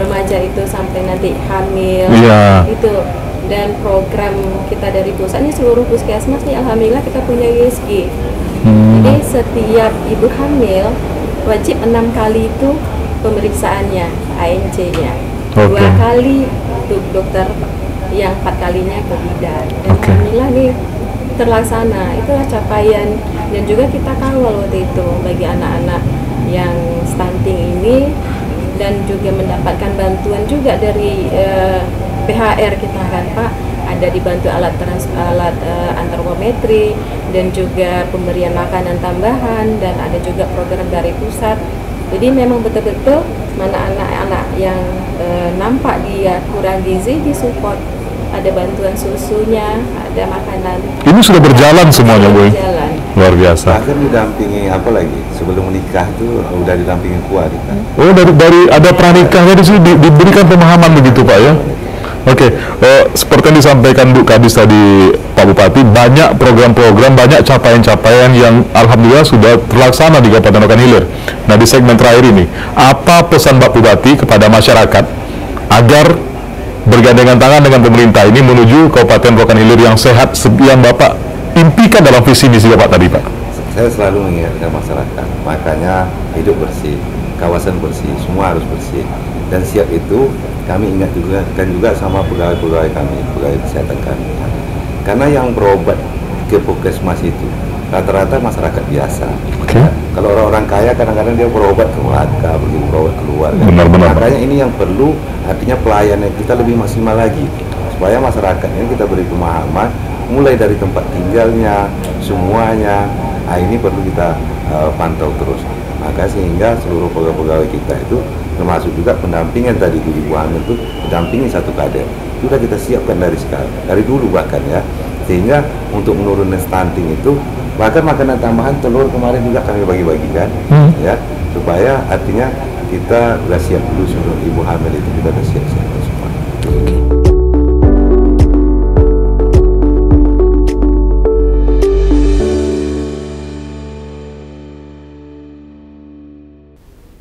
S3: remaja itu sampai nanti hamil.
S1: Iya.
S3: Itu. Dan program kita dari pusat ini seluruh puskesmas nih alhamdulillah kita punya USG. Jadi setiap ibu hamil wajib 6 kali itu pemeriksaannya, ANC-nya. 2 kali untuk dokter, yang 4 kalinya ke bidan. Dan alhamdulillah nih terlaksana. Itulah capaian, dan juga kita kawal waktu itu bagi anak-anak yang stunting ini, dan juga mendapatkan bantuan juga dari PHR kita kan Pak, ada dibantu alat antropometri dan juga pemberian makanan tambahan, dan ada juga program dari pusat. Jadi memang betul-betul mana anak-anak yang nampak dia kurang gizi disupport, ada bantuan susunya, ada makanan.
S1: Ini sudah berjalan semuanya, Bu. Luar biasa.
S2: Bahkan didampingi apa lagi? Sebelum menikah tuh udah didampingi keluarga.
S1: Oh, dari ada pranikahnya di sini diberikan pemahaman begitu, Pak ya. Oke, seperti yang disampaikan Bu Kadis tadi, Pak Bupati, banyak program-program, banyak capaian-capaian yang alhamdulillah sudah terlaksana di Kabupaten Rokan Hilir. Nah, di segmen terakhir ini, apa pesan Pak Bupati kepada masyarakat agar bergandengan tangan dengan pemerintah ini menuju Kabupaten Rokan Hilir yang sehat, yang Bapak impikan dalam visi misi Bapak tadi, Pak?
S2: Saya selalu mengingatkan masyarakat, makanya hidup bersih, kawasan bersih, semua harus bersih. Dan siap itu kami ingat juga sama pegawai-pegawai kami, pegawai kesehatan kami. Karena yang berobat ke puskesmas itu rata-rata masyarakat biasa. Kalau orang-orang kaya kadang-kadang dia berobat ke Melaka, pergi berobat keluar.
S1: Benar-benar.
S2: Makanya ini yang perlu, artinya pelayanan kita lebih maksimal lagi, supaya masyarakat ini kita beri pemahaman, mulai dari tempat tinggalnya, semuanya. Nah, ini perlu kita pantau terus. Maka sehingga seluruh pegawai-pegawai kita itu, termasuk juga pendampingan tadi di ibu hamil itu mendampingi 1 kader, sudah kita siapkan dari sekarang, dari dulu bahkan ya, sehingga untuk menurunkan stunting itu, bahkan makanan tambahan telur kemarin juga kami bagi-bagikan, ya, supaya artinya kita sudah siap dulu sebelum ibu hamil itu kita sudah siap-siap semua.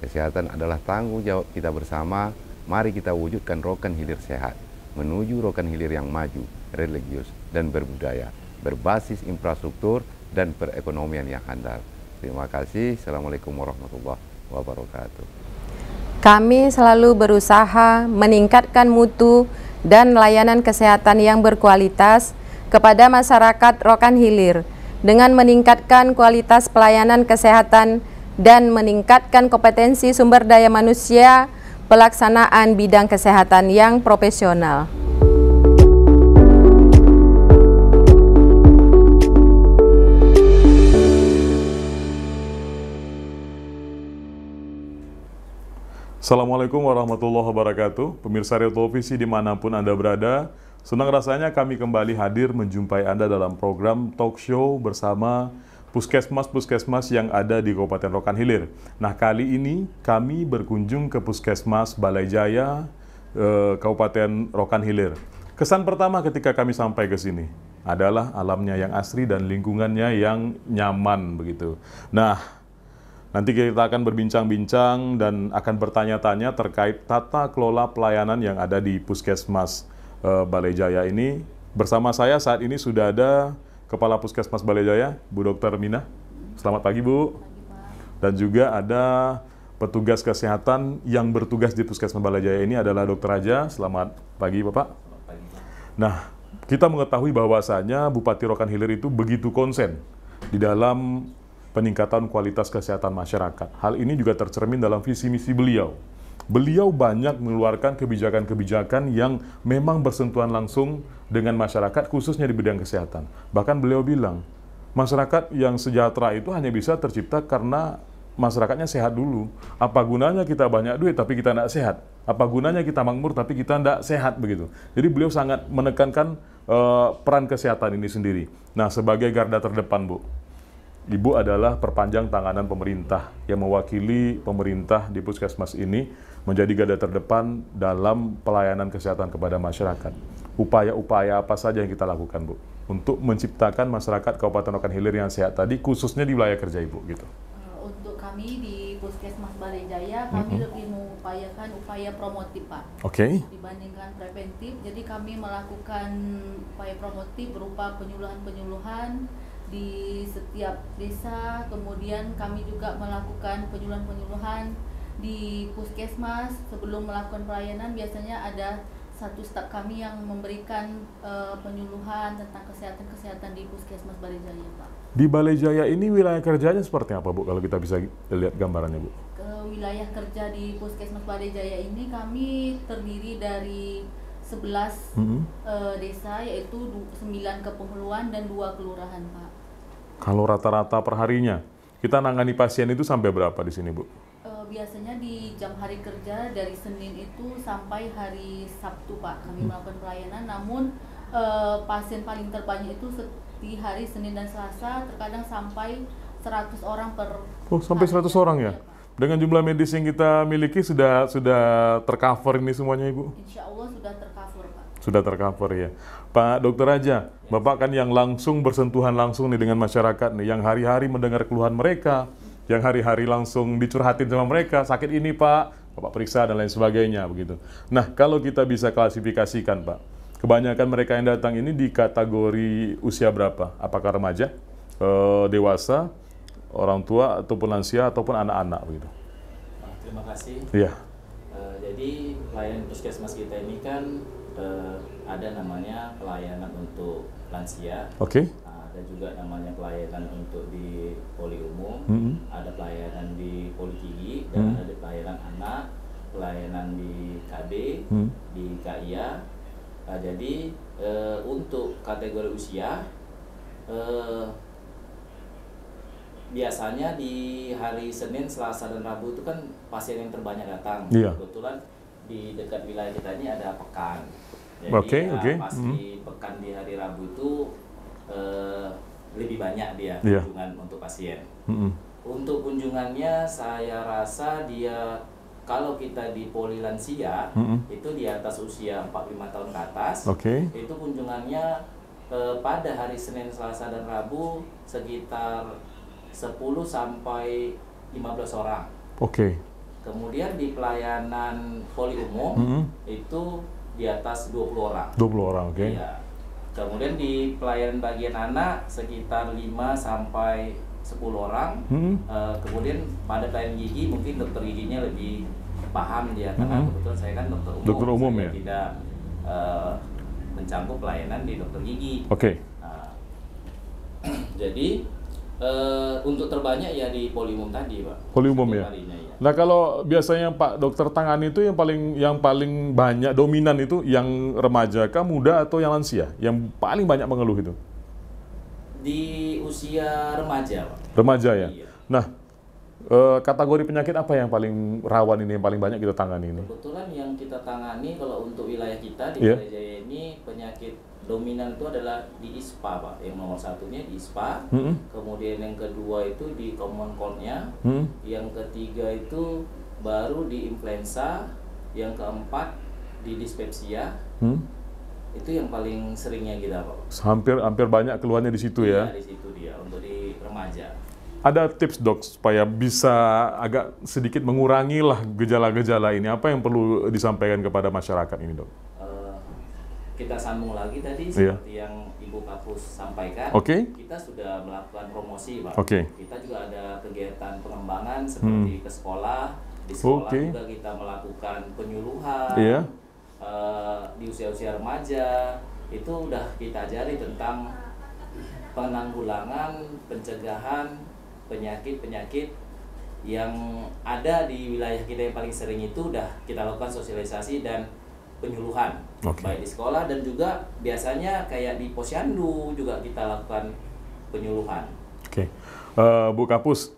S2: Kesehatan adalah tanggung jawab kita bersama. Mari kita wujudkan Rokan Hilir sehat, menuju Rokan Hilir yang maju, religius, dan berbudaya, berbasis infrastruktur dan perekonomian yang handal. Terima kasih. Assalamualaikum warahmatullahi wabarakatuh.
S3: Kami selalu berusaha meningkatkan mutu dan layanan kesehatan yang berkualitas kepada masyarakat Rokan Hilir dengan meningkatkan kualitas pelayanan kesehatan dan meningkatkan kompetensi sumber daya manusia pelaksanaan bidang kesehatan yang profesional.
S1: Assalamualaikum warahmatullahi wabarakatuh. Pemirsa Rio Televisi dimanapun Anda berada, senang rasanya kami kembali hadir menjumpai Anda dalam program talk show bersama puskesmas-puskesmas yang ada di Kabupaten Rokan Hilir. Nah, kali ini kami berkunjung ke Puskesmas Balai Jaya, Kabupaten Rokan Hilir. Kesan pertama ketika kami sampai ke sini adalah alamnya yang asri dan lingkungannya yang nyaman begitu. Nah, nanti kita akan berbincang-bincang dan akan bertanya-tanya terkait tata kelola pelayanan yang ada di Puskesmas Balai Jaya ini. Bersama saya saat ini sudah ada Kepala Puskesmas Balai Jaya, Bu Dr. Mina. Selamat pagi, Bu. Dan juga ada petugas kesehatan yang bertugas di Puskesmas Balai Jaya ini adalah Dr. Raja. Selamat pagi, Bapak.
S4: Selamat pagi, Pak.
S1: Nah, kita mengetahui bahwasanya Bupati Rokan Hilir itu begitu konsen di dalam peningkatan kualitas kesehatan masyarakat. Hal ini juga tercermin dalam visi misi beliau. Beliau banyak mengeluarkan kebijakan-kebijakan yang memang bersentuhan langsung dengan masyarakat, khususnya di bidang kesehatan. Bahkan beliau bilang, masyarakat yang sejahtera itu hanya bisa tercipta karena masyarakatnya sehat dulu. Apa gunanya kita banyak duit tapi kita tidak sehat? Apa gunanya kita makmur tapi kita tidak sehat begitu? Jadi beliau sangat menekankan peran kesehatan ini sendiri. Nah, sebagai garda terdepan, Bu, Ibu adalah perpanjang tanganan pemerintah yang mewakili pemerintah di puskesmas ini menjadi garda terdepan dalam pelayanan kesehatan kepada masyarakat. Upaya-upaya apa saja yang kita lakukan, Bu? untuk menciptakan masyarakat Kabupaten Rokan Hilir yang sehat tadi, khususnya di wilayah kerja Ibu gitu?
S4: Untuk kami di Puskesmas Balai Jaya, kami lebih mengupayakan upaya promotif, Pak.
S1: Oke.
S4: Dibandingkan preventif, jadi kami melakukan upaya promotif berupa penyuluhan-penyuluhan di setiap desa, kemudian kami juga melakukan penyuluhan-penyuluhan di Puskesmas. Sebelum melakukan pelayanan biasanya ada satu staf kami yang memberikan penyuluhan tentang kesehatan di Puskesmas Balai Jaya, Pak.
S1: Di Balai Jaya ini wilayah kerjanya seperti apa, Bu? Kalau kita bisa lihat gambarannya, Bu.
S4: Wilayah kerja di Puskesmas Balai Jaya ini kami terdiri dari 11 desa, yaitu 9 kepenghuluan dan 2 kelurahan, Pak.
S1: Kalau rata-rata perharinya, kita nangani pasien itu sampai berapa di sini, Bu?
S4: Biasanya di jam hari kerja dari Senin itu sampai hari Sabtu, Pak, kami melakukan pelayanan. Namun pasien paling terbanyak itu di hari Senin dan Selasa, terkadang sampai 100 orang per
S1: sampai 100 orang ya? Dengan jumlah medis yang kita miliki sudah tercover ini semuanya, Ibu?
S4: Insya Allah sudah tercover, Pak.
S1: Sudah tercover ya. Pak Dokter Raja, Bapak kan yang langsung bersentuhan langsung nih dengan masyarakat nih, yang hari-hari mendengar keluhan mereka, yang hari-hari langsung dicurhatin sama mereka, sakit ini Pak, Bapak periksa dan lain sebagainya begitu. Nah, kalau kita bisa klasifikasikan Pak, kebanyakan mereka yang datang ini di kategori usia berapa? Apakah remaja, dewasa, orang tua, ataupun lansia, ataupun anak-anak begitu?
S5: Terima kasih.
S1: Iya.
S5: Jadi pelayanan puskesmas kita ini kan ada namanya pelayanan untuk lansia.
S1: Oke.
S5: Ada juga namanya pelayanan untuk di poli umum, ada pelayanan di poli tinggi, dan ada pelayanan anak, pelayanan di KD, di KIA. Jadi untuk kategori usia biasanya di hari Senin, Selasa, dan Rabu itu kan pasien yang terbanyak datang.
S1: Iya.
S5: Kebetulan di dekat wilayah kita ini ada pekan. Jadi pas di pekan di hari Rabu itu lebih banyak dia kunjungan untuk pasien. Untuk kunjungannya saya rasa dia, kalau kita di poli lansia itu di atas usia 45 tahun ke atas, itu kunjungannya pada hari Senin, Selasa, dan Rabu sekitar 10 sampai 15 orang. Kemudian di pelayanan poli umum itu di atas 20 orang.
S1: 20 orang, oke.
S5: Iya. Kemudian di pelayanan bagian anak sekitar 5 sampai 10 orang. Kemudian pada pelayanan gigi mungkin dokter giginya lebih paham dia, karena kebetulan saya kan dokter umum.
S1: Dokter umum
S5: saya
S1: ya.
S5: tidak mencangkup pelayanan di dokter gigi. Jadi untuk terbanyak ya di poli umum tadi, Pak.
S1: Poli umum ya. Nah, kalau biasanya Pak Dokter tangani itu yang paling banyak dominan itu yang remaja kah, muda, atau yang lansia? Yang paling banyak mengeluh itu?
S5: Di usia remaja, Pak.
S1: Remaja ya.
S5: Iya.
S1: Nah, kategori penyakit apa yang paling rawan ini, yang paling banyak kita tangani ini?
S5: Kebetulan yang kita tangani kalau untuk wilayah kita di Balai Jaya ini, penyakit dominan itu adalah di ISPA, Pak. Yang nomor satunya di ISPA, kemudian yang kedua itu di common cold-nya, yang ketiga itu baru di influenza, yang keempat di dispepsia. Itu yang paling seringnya kita, Pak.
S1: Hampir banyak keluhannya di situ ya?
S5: Di situ dia, untuk di remaja.
S1: Ada tips dok supaya bisa agak sedikit mengurangi lah gejala-gejala ini. Apa yang perlu disampaikan kepada masyarakat ini, dok?
S5: Kita sambung lagi tadi seperti yang Ibu Kapus sampaikan. Kita sudah melakukan promosi, Pak. Kita juga ada kegiatan pengembangan seperti ke sekolah. Di sekolah juga kita melakukan penyuluhan. Di usia-usia remaja itu udah kita ajari tentang penanggulangan, pencegahan penyakit-penyakit yang ada di wilayah kita yang paling sering. Itu udah kita lakukan sosialisasi dan penyuluhan, baik di sekolah dan juga biasanya kayak di posyandu juga kita lakukan penyuluhan.
S1: Bu Kapus,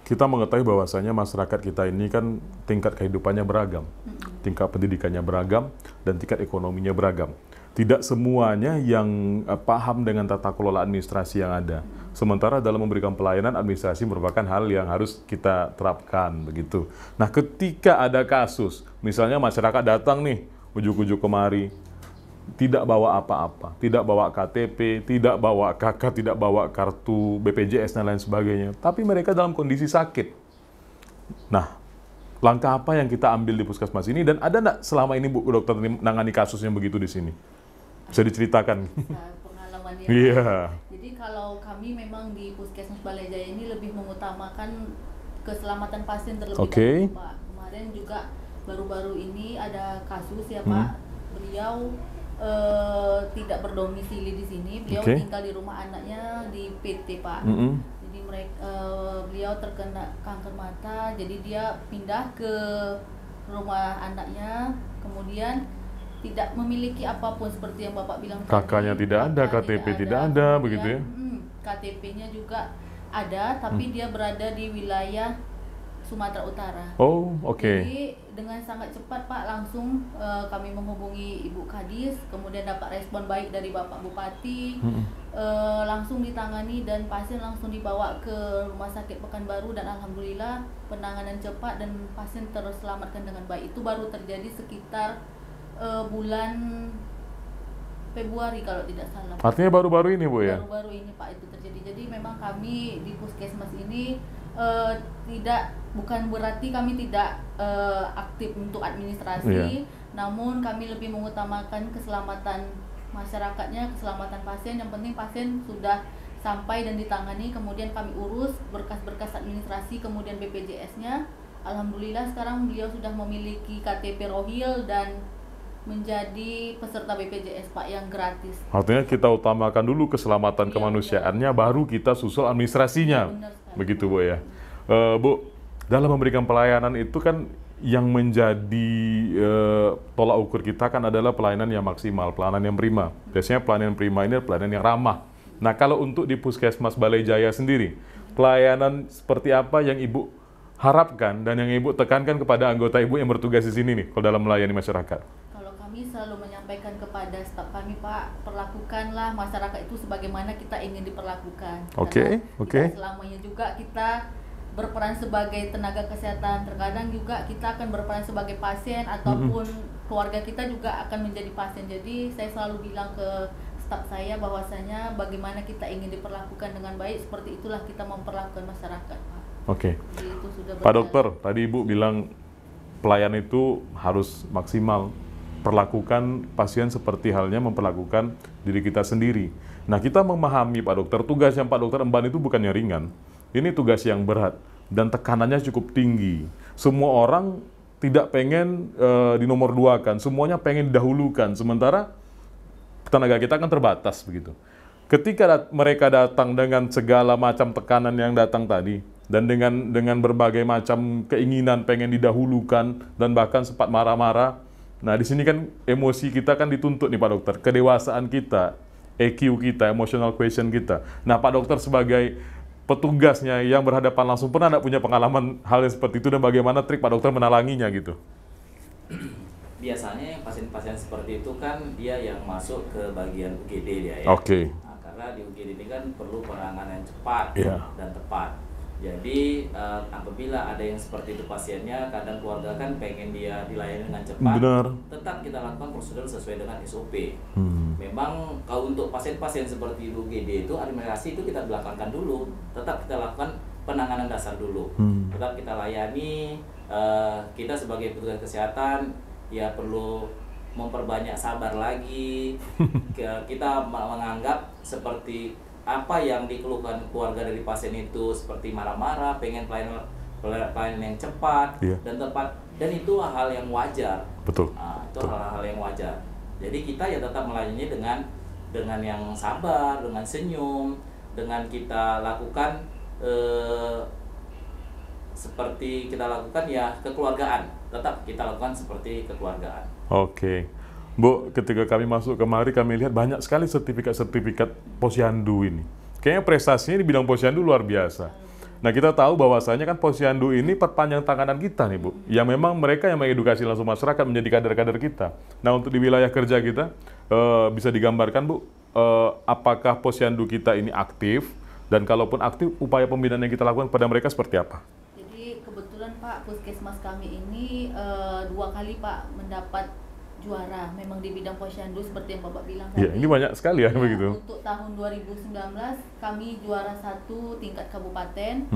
S1: kita mengetahui bahwasanya masyarakat kita ini kan tingkat kehidupannya beragam, tingkat pendidikannya beragam, dan tingkat ekonominya beragam. Tidak semuanya yang paham dengan tata kelola administrasi yang ada. Sementara dalam memberikan pelayanan, administrasi merupakan hal yang harus kita terapkan begitu. Nah, ketika ada kasus, misalnya masyarakat datang nih, ujuk-ujuk kemari, tidak bawa apa-apa, tidak bawa KTP, tidak bawa KK, tidak bawa kartu BPJS dan lain sebagainya. Tapi mereka dalam kondisi sakit. Nah, langkah apa yang kita ambil di puskesmas ini, dan ada nggak selama ini Bu dokter menangani kasus yang begitu di sini? Bisa diceritakan?
S4: Pengalamannya.
S1: Iya.
S4: Jadi kalau kami memang di Puskesmas Balai Jaya ini lebih mengutamakan keselamatan pasien terlebih dahulu, Pak. Kemarin juga baru-baru ini ada kasus ya Pak, beliau tidak berdomisili di sini, beliau tinggal di rumah anaknya di PT Pak. Jadi beliau terkena kanker mata, jadi dia pindah ke rumah anaknya, kemudian tidak memiliki apapun seperti yang Bapak bilang.
S1: Kakaknya tidak ada, KTP tidak ada, begitu ya?
S4: KTP-nya juga ada, tapi dia berada di wilayah Sumatera Utara.
S1: Oh, oke.
S4: Jadi dengan sangat cepat Pak, langsung kami menghubungi Ibu Kadis, kemudian dapat respon baik dari Bapak Bupati, langsung ditangani dan pasien langsung dibawa ke Rumah Sakit Pekanbaru, dan alhamdulillah penanganan cepat dan pasien terselamatkan dengan baik. Itu baru terjadi sekitar bulan Februari kalau tidak salah.
S1: Artinya baru-baru ini Bu ya?
S4: Baru-baru ini Pak itu terjadi. Jadi memang kami di Puskesmas ini bukan berarti kami tidak aktif untuk administrasi, namun kami lebih mengutamakan keselamatan masyarakatnya, keselamatan pasien. Yang penting pasien sudah sampai dan ditangani, kemudian kami urus berkas-berkas administrasi, kemudian BPJS-nya. Alhamdulillah sekarang beliau sudah memiliki KTP Rohil dan menjadi peserta BPJS Pak yang gratis.
S1: Artinya kita utamakan dulu keselamatan kemanusiaannya, baru kita susul administrasinya. Begitu Bu ya. Bu, dalam memberikan pelayanan itu kan yang menjadi tolak ukur kita kan adalah pelayanan yang maksimal, pelayanan yang prima. Biasanya pelayanan prima ini adalah pelayanan yang ramah. Nah, kalau untuk di Puskesmas Balai Jaya sendiri, pelayanan seperti apa yang Ibu harapkan dan yang Ibu tekankan kepada anggota Ibu yang bertugas di sini nih, kalau dalam melayani masyarakat?
S4: Kami selalu menyampaikan kepada staf kami, Pak, perlakukanlah masyarakat itu sebagaimana kita ingin diperlakukan.
S1: Oke.
S4: Selamanya juga kita berperan sebagai tenaga kesehatan, terkadang juga kita akan berperan sebagai pasien ataupun keluarga kita juga akan menjadi pasien. Jadi saya selalu bilang ke staf saya bahwasanya bagaimana kita ingin diperlakukan dengan baik, seperti itulah kita memperlakukan masyarakat, Pak.
S1: Oke. Pak Dokter, tadi Ibu bilang pelayan itu harus maksimal. Perlakukan pasien seperti halnya memperlakukan diri kita sendiri. Nah, kita memahami Pak Dokter, tugas yang Pak Dokter emban itu bukannya ringan. Ini tugas yang berat dan tekanannya cukup tinggi. Semua orang tidak pengen dinomor duakan, semuanya pengen didahulukan. Sementara tenaga kita kan terbatas begitu. Ketika mereka datang dengan segala macam tekanan yang datang tadi, dan dengan berbagai macam keinginan pengen didahulukan dan bahkan sempat marah-marah. Nah, di sini kan emosi kita kan dituntut nih Pak Dokter, kedewasaan kita, EQ kita, emotional quotient kita. Nah, Pak Dokter sebagai petugasnya yang berhadapan langsung, pernah nggak punya pengalaman hal yang seperti itu dan bagaimana trik Pak Dokter menalanginya gitu?
S5: Biasanya pasien-pasien seperti itu kan dia yang masuk ke bagian UGD dia ya.
S1: Oke.
S5: Nah, karena di UGD ini kan perlu penanganan cepat dan tepat. Jadi apabila ada yang seperti itu pasiennya, kadang keluarga kan pengen dia dilayani dengan cepat.
S1: Benar.
S5: Tetap kita lakukan prosedur sesuai dengan SOP. Memang kalau untuk pasien-pasien seperti UGD itu administrasi itu kita belakangkan dulu. Tetap kita lakukan penanganan dasar dulu. Tetap kita layani. Kita sebagai petugas kesehatan ya perlu memperbanyak sabar lagi. Kita menganggap seperti apa yang dikeluhkan keluarga dari pasien itu, seperti marah-marah, pengen pelayanan yang cepat dan tepat, dan itu hal yang wajar.
S1: Betul.
S5: Itu hal-hal yang wajar. Jadi kita ya tetap melayani dengan yang sabar, dengan senyum, dengan kita lakukan seperti kita lakukan ya kekeluargaan. Tetap kita lakukan seperti kekeluargaan.
S1: Oke. Bu, ketika kami masuk kemari, kami lihat banyak sekali sertifikat posyandu ini. Kayaknya prestasinya di bidang posyandu luar biasa. Nah, kita tahu bahwasanya kan posyandu ini perpanjang tanganan kita nih Bu. Ya memang mereka yang mengedukasi langsung masyarakat menjadi kader-kader kita. Nah, untuk di wilayah kerja kita, bisa digambarkan Bu, apakah posyandu kita ini aktif? Dan kalaupun aktif, upaya pembinaan yang kita lakukan kepada mereka seperti apa?
S4: Jadi kebetulan Pak, puskesmas kami ini 2 kali Pak mendapat juara memang di bidang posyandu seperti yang Bapak bilang tadi.
S1: Ya, ini banyak sekali ya, begitu.
S4: Untuk tahun 2019 kami juara 1 tingkat kabupaten.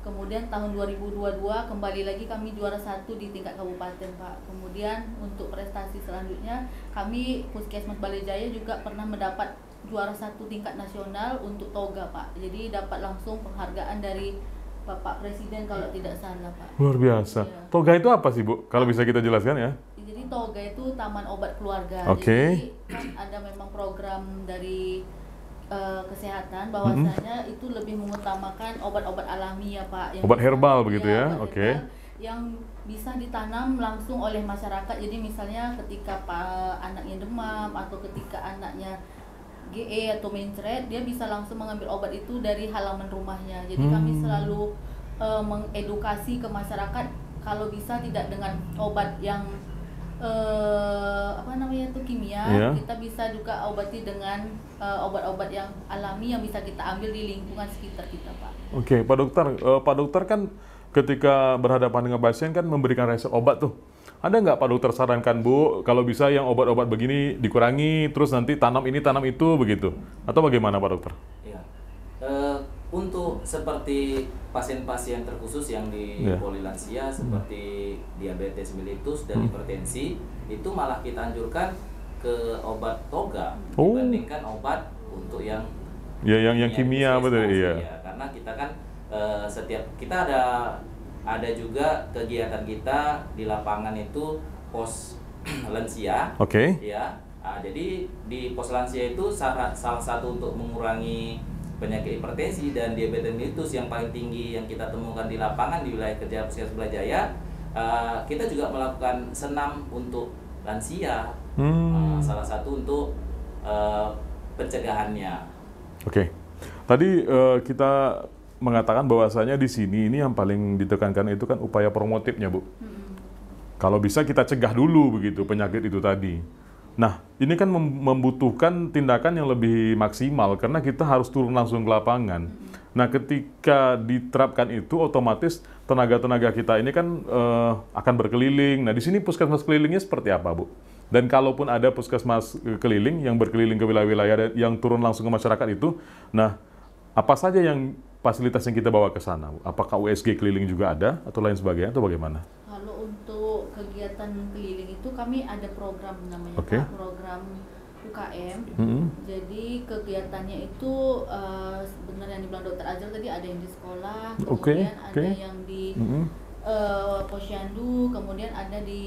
S4: Kemudian tahun 2022 kembali lagi kami juara 1 di tingkat kabupaten, Pak. Kemudian untuk prestasi selanjutnya kami Puskesmas Balai Jaya juga pernah mendapat juara 1 tingkat nasional untuk toga, Pak. Jadi dapat langsung penghargaan dari Bapak Presiden kalau tidak salah, Pak.
S1: Luar biasa. Ya. Toga itu apa sih, Bu? Kalau bisa kita jelaskan ya.
S4: Jadi toga itu Taman Obat Keluarga.
S1: Jadi
S4: kan ada memang program dari kesehatan bahwasanya itu lebih mengutamakan obat-obat alami ya, Pak.
S1: Obat herbal begitu ya. Oke.
S4: Yang bisa ditanam langsung oleh masyarakat. Jadi misalnya ketika anaknya demam atau ketika anaknya GE atau mencret, dia bisa langsung mengambil obat itu dari halaman rumahnya. Jadi kami selalu mengedukasi ke masyarakat kalau bisa tidak dengan obat yang kimia, kita bisa juga obati dengan obat-obat yang alami yang bisa kita ambil di lingkungan sekitar kita, Pak.
S1: Oke, Pak Dokter kan ketika berhadapan dengan pasien kan memberikan resep obat tuh. Ada nggak Pak Dokter sarankan, Bu, kalau bisa yang obat-obat begini dikurangi, terus nanti tanam ini, tanam itu, begitu? Atau bagaimana Pak Dokter?
S5: Ya. Untuk seperti pasien-pasien terkhusus yang di polilansia seperti diabetes mellitus dan hipertensi, itu malah kita anjurkan ke obat toga dibandingkan obat untuk yang
S1: kimia, betul ya.
S5: Karena kita kan setiap kita ada juga kegiatan kita di lapangan itu pos lansia.
S1: Oke.
S5: Ya. Jadi di pos lansia itu salah satu untuk mengurangi penyakit hipertensi dan diabetes mellitus yang paling tinggi yang kita temukan di lapangan di wilayah kerja Puskesmas Balai Jaya, kita juga melakukan senam untuk lansia, salah satu untuk pencegahannya.
S1: Oke. Tadi kita mengatakan bahwasanya di sini ini yang paling ditekankan itu kan upaya promotifnya, Bu. Kalau bisa kita cegah dulu begitu penyakit itu tadi. Nah, ini kan membutuhkan tindakan yang lebih maksimal karena kita harus turun langsung ke lapangan. Nah, ketika diterapkan itu otomatis tenaga-tenaga kita ini kan akan berkeliling. Nah, di sini puskesmas kelilingnya seperti apa, Bu? Dan kalaupun ada puskesmas keliling yang berkeliling ke wilayah-wilayah yang turun langsung ke masyarakat itu, nah, apa saja yang fasilitas yang kita bawa ke sana, Bu? Apakah USG keliling juga ada atau lain sebagainya atau bagaimana?
S4: Kalau untuk kegiatan keliling itu kami ada program namanya Pak, program UKM. Jadi kegiatannya itu benar yang dibilang Dokter Ajal tadi, ada yang di sekolah, kemudian ada yang di posyandu, kemudian ada di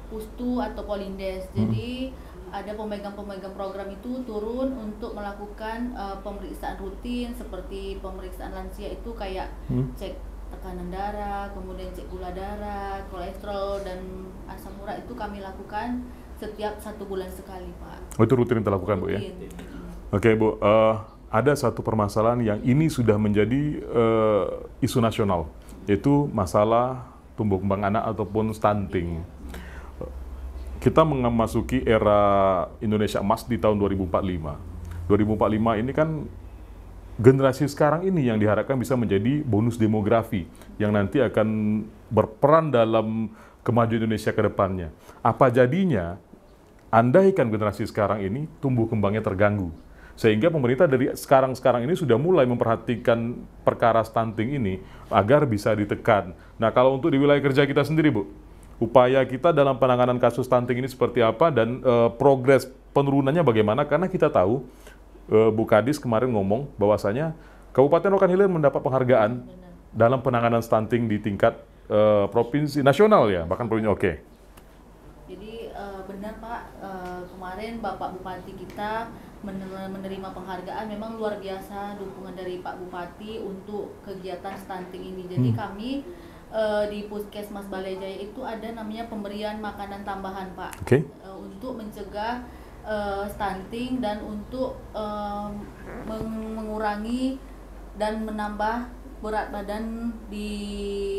S4: pustu atau polindes. Jadi ada pemegang-pemegang program itu turun untuk melakukan pemeriksaan rutin seperti pemeriksaan lansia itu kayak cek tekanan darah, kemudian cek gula darah, kolesterol, dan asam urat itu kami lakukan setiap 1 bulan sekali, Pak.
S1: Oh, itu rutin kita lakukan, Bu, ya? Oke, Bu. Ada satu permasalahan yang ini sudah menjadi isu nasional, yaitu masalah tumbuh kembang anak ataupun stunting. Kita memasuki era Indonesia Emas di tahun 2045. 2045 ini kan generasi sekarang ini yang diharapkan bisa menjadi bonus demografi yang nanti akan berperan dalam kemajuan Indonesia ke depannya. Apa jadinya andaikan generasi sekarang ini tumbuh kembangnya terganggu? Sehingga pemerintah dari sekarang ini sudah mulai memperhatikan perkara stunting ini agar bisa ditekan. Nah, kalau untuk di wilayah kerja kita sendiri, Bu, upaya kita dalam penanganan kasus stunting ini seperti apa dan progres penurunannya bagaimana? Karena kita tahu Bu Kadis kemarin ngomong bahwasanya Kabupaten Rokan Hilir mendapat penghargaan dalam penanganan stunting di tingkat provinsi nasional ya, bahkan provinsi.
S4: Jadi benar, Pak, kemarin Bapak Bupati kita menerima penghargaan. Memang luar biasa dukungan dari Pak Bupati untuk kegiatan stunting ini. Jadi kami di Puskesmas Balai Jaya itu ada namanya pemberian makanan tambahan, Pak, untuk mencegah stunting dan untuk mengurangi dan menambah berat badan di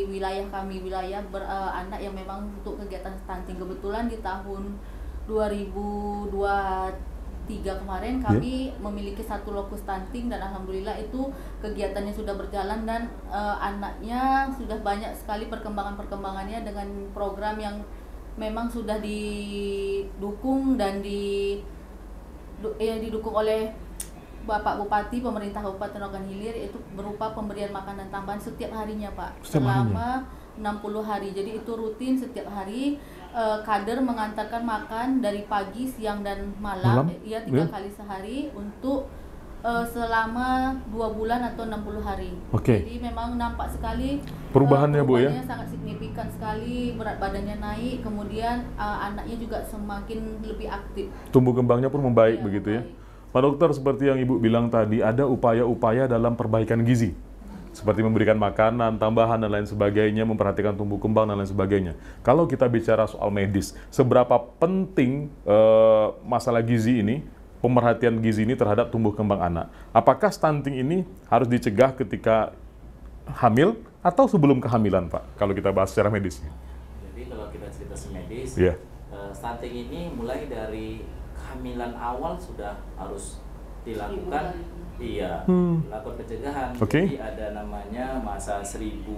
S4: wilayah kami, wilayah anak yang memang untuk kegiatan stunting. Kebetulan di tahun 2023 kemarin kami memiliki 1 lokus stunting dan alhamdulillah itu kegiatannya sudah berjalan dan anaknya sudah banyak sekali perkembangannya dengan program yang memang sudah didukung dan didukung oleh Bapak Bupati, pemerintah Kabupaten Rokan Hilir, itu berupa pemberian makanan tambahan setiap harinya, Pak. Selama 60 hari. Jadi itu rutin setiap hari. Kader mengantarkan makan dari pagi, siang, dan malam. Ya, 3 kali sehari untuk selama 2 bulan atau 60 hari. Jadi memang nampak sekali
S1: perubahannya, Bu, ya?
S4: Sangat signifikan sekali, berat badannya naik, kemudian anaknya juga semakin lebih aktif.
S1: Tumbuh kembangnya pun membaik, begitu ya? Pak Dokter, seperti yang Ibu bilang tadi, ada upaya-upaya dalam perbaikan gizi. Seperti memberikan makanan, tambahan, dan lain sebagainya, memperhatikan tumbuh kembang, dan lain sebagainya. Kalau kita bicara soal medis, seberapa penting masalah gizi ini, pemerhatian gizi ini terhadap tumbuh kembang anak? Apakah stunting ini harus dicegah ketika hamil atau sebelum kehamilan, Pak? Kalau kita bahas secara medis.
S5: Jadi kalau kita cerita semedis, stunting ini mulai dari kehamilan awal sudah harus dilakukan. Lakukan pencegahan. Jadi ada namanya masa 1000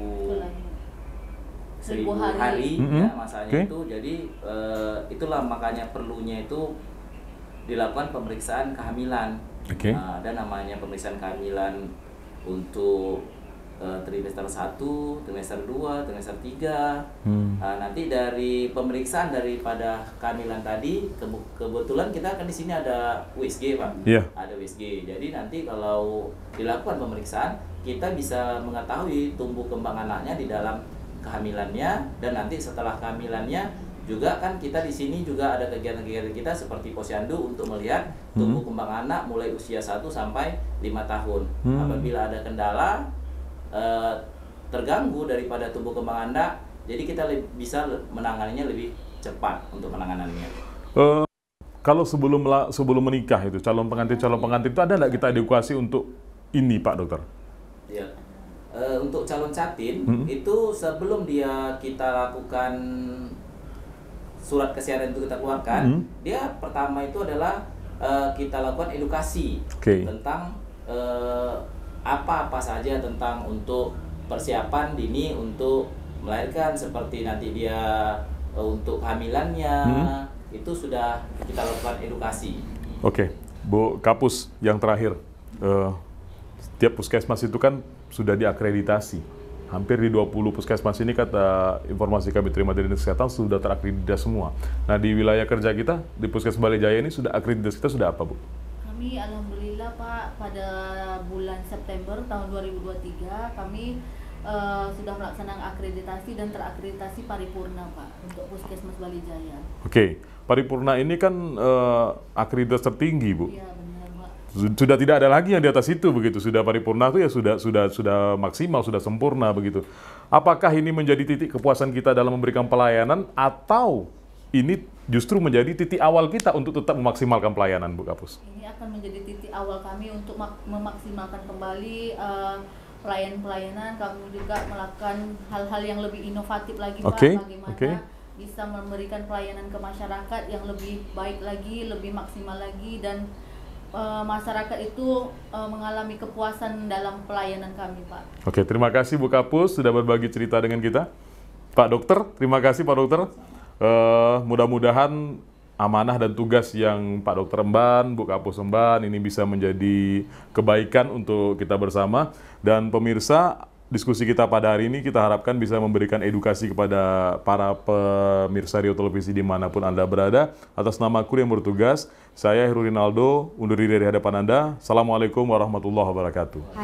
S5: hari ya, masanya itu. Jadi itulah makanya perlunya itu dilakukan pemeriksaan kehamilan. Ada namanya pemeriksaan kehamilan untuk trimester 1, trimester 2, trimester 3. Nanti dari pemeriksaan daripada kehamilan tadi, kebetulan kita kan di sini ada USG, Pak. Ada USG. Jadi nanti kalau dilakukan pemeriksaan, kita bisa mengetahui tumbuh kembang anaknya di dalam kehamilannya, dan nanti setelah kehamilannya juga kan kita di sini juga ada kegiatan-kegiatan kita seperti posyandu untuk melihat tumbuh kembang anak mulai usia 1 sampai 5 tahun. Apabila ada kendala terganggu daripada tumbuh kembang anak, jadi kita bisa menanganinya lebih cepat untuk penanganannya.
S1: Kalau sebelum menikah itu calon pengantin itu ada nggak kita edukasi untuk ini, Pak Dokter?
S5: Ya, untuk calon catin itu sebelum kita lakukan surat kesehatan itu kita keluarkan, dia pertama itu adalah kita lakukan edukasi tentang apa-apa saja tentang untuk persiapan dini untuk melahirkan, seperti nanti dia untuk kehamilannya, itu sudah kita lakukan edukasi.
S1: Bu Kapus, yang terakhir, setiap puskesmas itu kan sudah diakreditasi. Hampir di 20 puskesmas ini, kata informasi kami terima dari Dinas Kesehatan, sudah terakreditasi semua. Nah, di wilayah kerja kita, di Puskesmas Balai Jaya ini, sudah akreditasi kita sudah apa, Bu?
S4: Kami alhamdulillah, Pak, pada bulan September tahun 2023 kami sudah melaksanakan akreditasi dan terakreditasi paripurna, Pak, untuk Puskesmas Balai Jaya.
S1: Paripurna ini kan akreditasi tertinggi, Bu.
S4: Iya, benar, Pak.
S1: Sudah tidak ada lagi yang di atas itu, begitu. Sudah paripurna itu ya sudah maksimal, sudah sempurna, begitu. Apakah ini menjadi titik kepuasan kita dalam memberikan pelayanan, atau ini justru menjadi titik awal kita untuk tetap memaksimalkan pelayanan, Bu Kapus?
S4: Ini akan menjadi titik awal kami untuk memaksimalkan kembali pelayanan. Kami juga melakukan hal-hal yang lebih inovatif lagi, Pak. Bagaimana bisa memberikan pelayanan ke masyarakat yang lebih baik lagi, lebih maksimal lagi, dan masyarakat itu mengalami kepuasan dalam pelayanan kami, Pak.
S1: Terima kasih Bu Kapus sudah berbagi cerita dengan kita. Pak Dokter, terima kasih Pak Dokter. Mudah-mudahan amanah dan tugas yang Pak Dokter emban, Bu Kapus emban, ini bisa menjadi kebaikan untuk kita bersama. Dan pemirsa, diskusi kita pada hari ini kita harapkan bisa memberikan edukasi kepada para pemirsa Rio Televisi dimanapun Anda berada. Atas nama kru yang bertugas, saya Heru Rinaldo, undur diri dari hadapan Anda. Assalamualaikum warahmatullahi wabarakatuh.